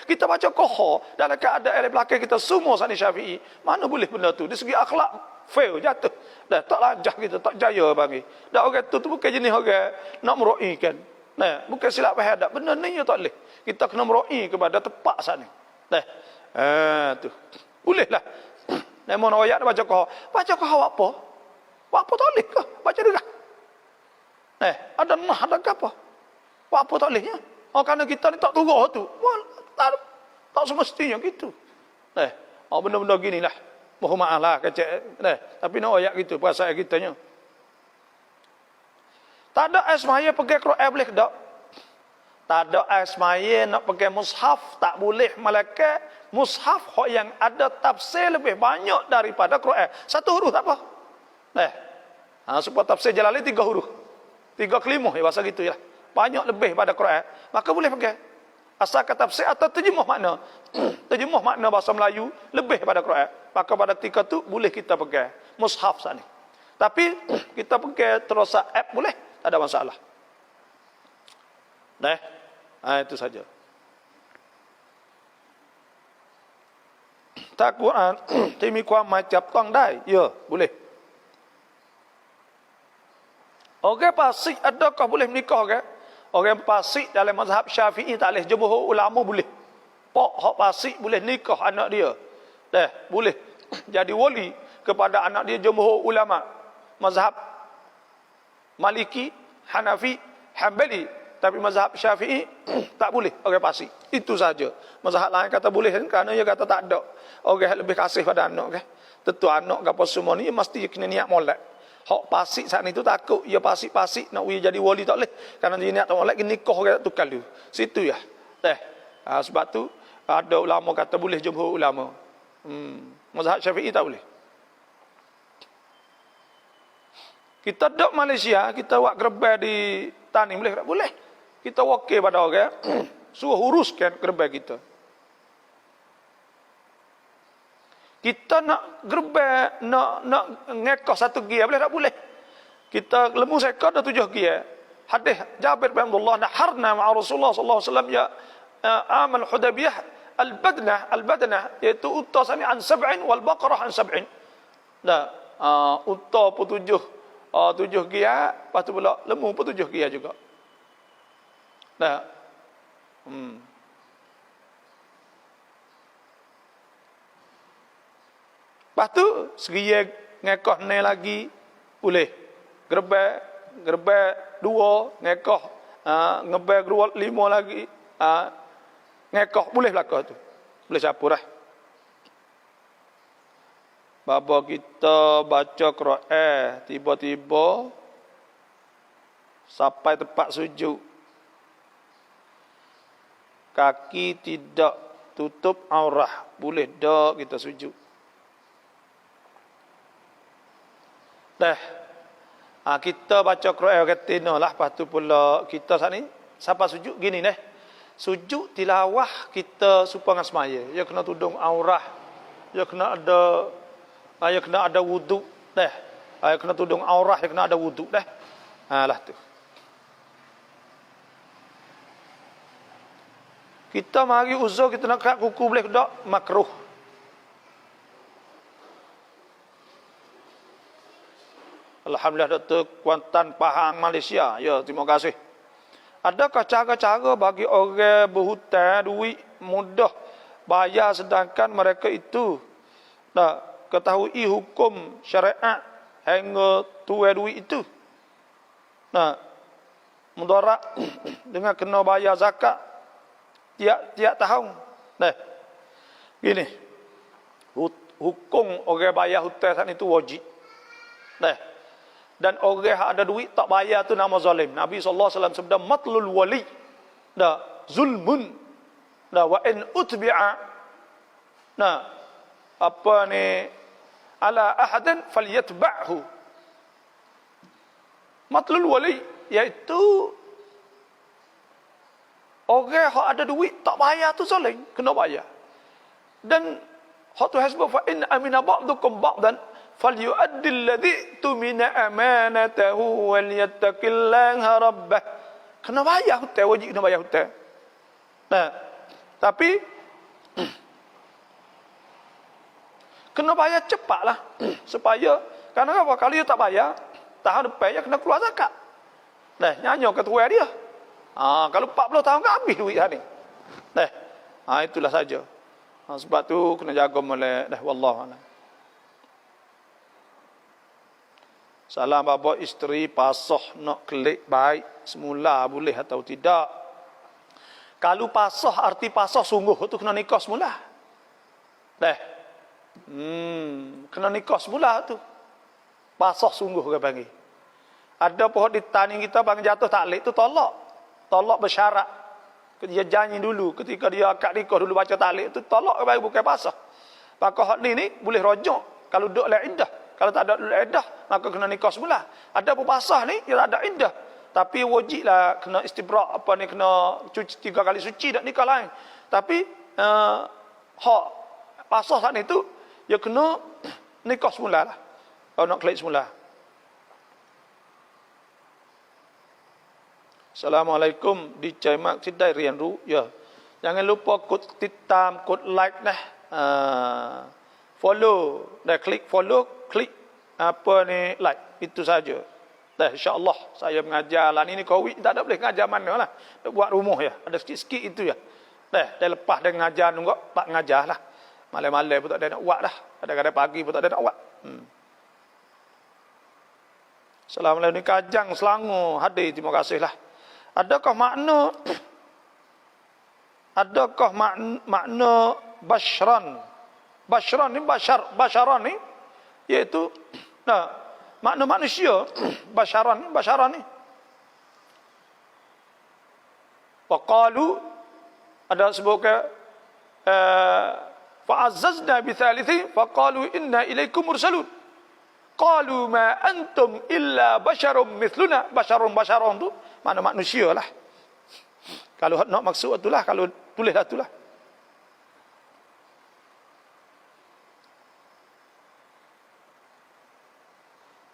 Speaker 1: Kita baca koha. Dalam keadaan lep belakang kita semua sani Syafi'i. Mana boleh benda tu. Dari segi akhlak fail jatuh. Dah tak lanjah kita. Tak jaya bagi. Dah orang tu bukan jenis orang nak meroikan. Bukan silap faham dak. Benda ni tak boleh. Kita kena meroi kepada tepat sana. Tu. Bolehlah. Namun ayat baca kau. Baca kau apa? Apa tak boleh ke? Baca derah. Ada nah ada apa? Apa tak bolehnya? Kerana kita ni tak turun tu. Tak semestinya gitu. Benda-benda ginilah. Mohon maaf lah kecek. Tapi nak ayat gitu perasaan kitanya. Tak ada ais maya pakai Quran boleh ke tak? Tak ada ais maya nak pakai mushaf tak boleh, malaikat mushaf yang ada tafsir lebih banyak daripada Quran. Satu huruf tak apa. Supaya tafsir Jalalain 3 huruf. 3 kelimah ya bahasa gitu ya. Banyak lebih pada Quran. Maka boleh pakai. Asalkan tafsir atau terjemah makna. Terjemah makna bahasa Melayu lebih pada Quran. Maka pada ketika tu boleh kita pakai mushaf sana. Tapi kita pakai terus app boleh. Tak ada masalah. Itu saja. Tak Quran ที่มีความหมายจับต้องได้ Ya, boleh. Orang fasik adakah boleh menikah ke? Orang fasik dalam mazhab Syafi'i tak boleh. Jumhur ulama boleh. Pak hak fasik boleh nikah anak dia. Boleh jadi wali kepada anak dia. Jumhur ulama mazhab Maliki, Hanafi, Hanbali. Tapi mazhab Syafi'i tak boleh orang fasik. Itu saja. Mazhab lain kata boleh kerana dia kata tak ada. Orang lebih kasih pada anak kan. Tentu anak ke apa semua ni mesti kena niat molek. Hak fasik saat itu takut dia fasik-fasik nak jadi wali tak boleh. Kerana dia niat molek nikah orang tak tukar dulu. Situ ya. Sebab tu ada ulama kata boleh, jumhur ulama. Mazhab Syafi'i tak boleh. Kita duduk Malaysia, kita buat gerbang di Tani, boleh tak? Boleh. Kita wakil pada orang, suruh uruskan gerbang kita. Kita nak gerbang, nak ngekah 1 gia, boleh tak? Boleh. Kita lembu sekar dah 7 gia. Hadis Jabir bin Abdullah, naharna ma'a Rasulullah sallallahu alaihi wasallam ya amal Hudaybiyah al-badnah, iaitu unta sani an 7 wal baqarah an 7. Unta pun 7 gia, lepas tu pula lembu pun 7 gia juga. Lepas tu segia ngekah ni lagi boleh. Gerbang 2 ngekah, ngebang 5 lagi ngekah boleh belakang tu. Boleh capur lah. Bapa kita baca Quran, tiba-tiba sampai tempat sujud. Kaki tidak tutup aurah. Boleh tak kita sujud? Kita baca Quran retina lah, lepas tu pula kita saat ni siapa sujud gini deh. Sujud tilawah kita supaya semaya. Ya kena tudung aurah. Ya kena ada wuduk deh. Ya kena tudung aurah, ya kena ada wuduk deh. Lah tu. Kita mari uzur kita nak kat kuku boleh ke tak? Makruh. Alhamdulillah Dr. Kuantan Pahang Malaysia. Ya, terima kasih. Adakah cara-cara bagi orang berhutang duit mudah bayar sedangkan mereka itu tak ketahui hukum syariat hingga tuai duit itu? Nah, mudarat dengan kena bayar zakat tiap tahun. Nah, gini. Hukum orang bayar hutang saat itu wajib. Nah, dan orang yang ada duit tak bayar tu nama zalim. Nabi SAW sebut matlul wali dah zulmun dah wa in utbi'a nah apa ni ala ahadan falyatba'hu. Matlul wali iaitu orang yang ada duit tak bayar tu zalim, kena bayar. Dan hak tu hasbah fa in amina ba'dukum ba'dan فَلْيُؤَدِّ الَّذِي تُمِنَ أَمَانَتَهُ وَلْيَتَّقِ اللَّهَ رَبَّهُ. Kena bayar hutang, wajib kena bayar hutang. Nah, tapi kena bayar cepatlah supaya karena apa? Kalau dia tak bayar, tahun depan dia kena keluar zakat. Nah, nyanyo ketua dia. Kalau 40 tahun kan habis duit hari ni. Nah, itulah saja. Sebab tu kena jaga molek dah wallahu a'lam. Salam bapa isteri pasah nak kelik baik semula boleh atau tidak? Kalau pasah arti pasah sungguh tu kena nikah semula. Kena nikah semula tu. Pasah sungguh ke panggil. Ada pohon di tani kita bang jatuh taklid tu tolak. Tolak bersyarat. Dia janji dulu ketika dia akad nikah dulu baca taklid tu tolak ke bagi bukan pasah. Maka hak ni boleh rojok kalau duduk la iddah. Kalau tak ada iddah, maka kena nikah semula. Ada pepasah ni, dia tak ada iddah. Tapi wajiblah kena istibrak, kena cuci 3 kali suci, tak nikah lain. Tapi, hak pasah saat ni tu, dia kena nikah semula lah. Kalau nak kelik semula. Assalamualaikum, di Caimak Sidai Rian Ru. Ya. Jangan lupa kod titam, kod like dah. Follow, dah klik follow, klik apa ni like, itu saja. Dah insya-Allah saya mengajar lah ni Covid tak ada boleh mengajar mana lah. Buat rumah ya, ada sikit-sikit itu ya. Dah lepas dah mengajar nunggu tak mengajar lah. Malam-malam pun tak ada nak buat dah. Kadang-kadang pagi pun tak ada nak buat. Assalamualaikum Kajang Selangor hadir, terima kasihlah. Adakah makna basyran? Basyran ni basyaran ni iaitu makna manusia. basyaran ni waqalu ada sebutkan fa'azzazna bi thalithi faqalu inna ilaikum mursalun qalu ma antum illa basyarum mithluna. Basyaron tu makna manusia lah. Kalau nak maksud itulah, kalau tulislah itulah.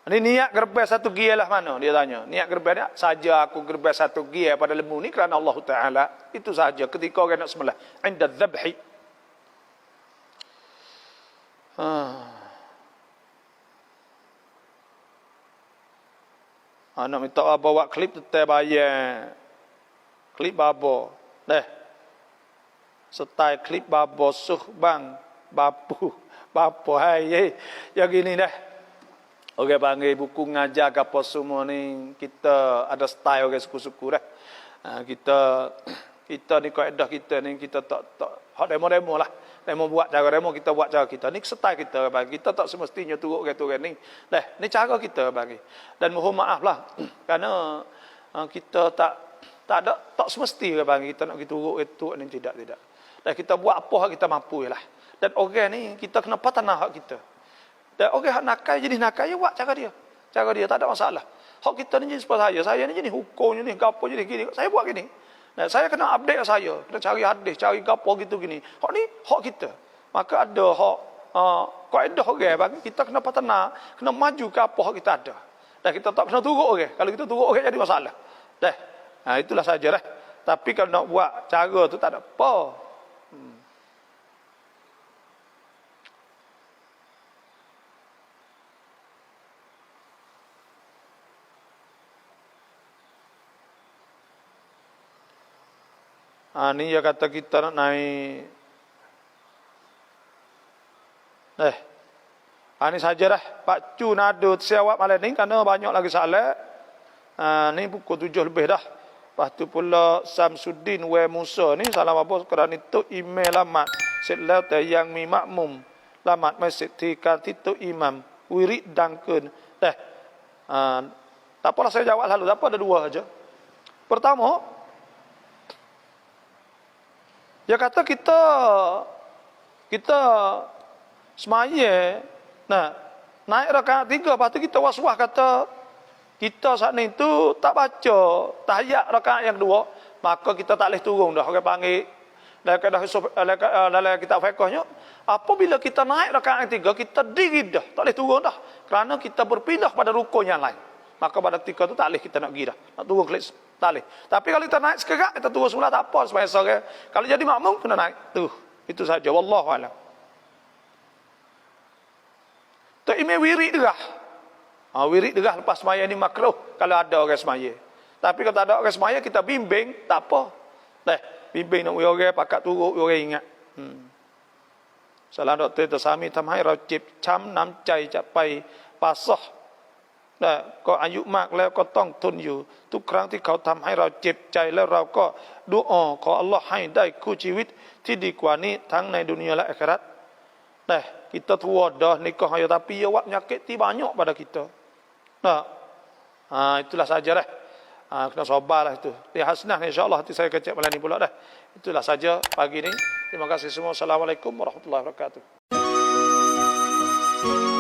Speaker 1: Ini niat gerbes 1 gia lah mana? Dia tanya. Niat gerbes tak? Saja aku gerbes 1 gia pada lembu ni kerana Allah Ta'ala. Itu saja ketika orang nak sembelih. Inda dhabhi. Nak minta bawa klip tetap bayar. Klip babo. Style klip babo suh bang. Bapu. Hai. Ya gini dah. Orang panggil buku ngajar ke apa semua ni, kita ada style orang suku-suku dah. Kita ni kaedah kita ni, kita tak hak demo-demo lah. Demo buat cara demo, kita buat cara kita. Ni style kita bagi. Kita tak semestinya turut orang ni. Ni cara kita bagi. Dan mohon maaf lah. Kerana kita tak semesti orang bagi. Kita nak kita turut itu ni tidak. Dan kita buat apa hak kita mampu lah. Dan orang ni, kita kena patah hak kita. Dan orang hak nakal jenis nakal, dia buat cara dia. cara dia tak ada masalah. Hak kita ni jenis saya ni jenis hukum ni, gapo jenis gini. Saya buat gini. Nah, saya kena update saya, kena cari hadis, cari gapo gitu gini. Hak ni hak kita. Maka ada hak kaedah orang bagi kita kena patana, kena maju ke apa hak kita ada. Dan kita tak kena turut orang. Kalau kita turut orang jadi masalah. Dah. Ha, itulah sajalah. Tapi kalau nak buat cara tu tak ada apa. Ni dia kata kita nak naik. Ni sajalah. Pak Cu nada siawab malam ni kerana banyak lagi salat. Ni pukul 7 lebih dah. Lepas tu pula Samsuddin W. Musa ni salam apa kerana itu email lamat. Setelah yang mi makmum. Lamat masjid tikan itu imam. Wirid dangkun. Tak apalah saya jawab lalu. Tak apa, ada dua aja. Pertama, dia kata kita semaya, naik rakaat 3, lepas tu kita was-was kata kita saat ni tu tak baca tahiyat rakaat yang 2, maka kita tak boleh turun dah. Orang panggil dalam kitab fiqhnya, apabila kita naik rakaat yang 3, kita diri dah, tak boleh turun dah. Kerana kita berpindah pada rukun yang lain. Maka pada ketika tu tak boleh kita nak pergi dah. Nak turun kelik tak boleh. Tapi kalau kita naik sekerak, kita turun semula tak apa supaya sore. Kalau jadi makmum kena naik. Itu saja. Wallahu a'lam. Tak email wirid derah. Wirid derah lepas semaya ni makruh kalau ada orang semaya. Tapi kalau tak ada orang semaya, kita bimbing, tak apa. Bimbing nak orang pakat turut orang ingat. Salam Dr. Tersami Thamhai Rajib Cham Nam Chai Chapai Pasah. ก็อายุมากแล้วก็ต้องทนอยู่ทุกครั้งที่เขาทำให้เราเจ็บใจแล้วเราก็ดุอาขออัลลอฮ์ให้ได้คู่ชีวิตที่ดีกว่านี้ทั้งในดุนยาและakhirat. Kita tua dah nikah ya tapi ya wak penyakit banyak pada kita. Itulah sajalah. Kena sabarlah itu. Ya hasnah insya-Allah nanti saya kecek malam ni pula dah. Itulah saja pagi ni. Terima kasih semua. Assalamualaikum warahmatullahi wabarakatuh.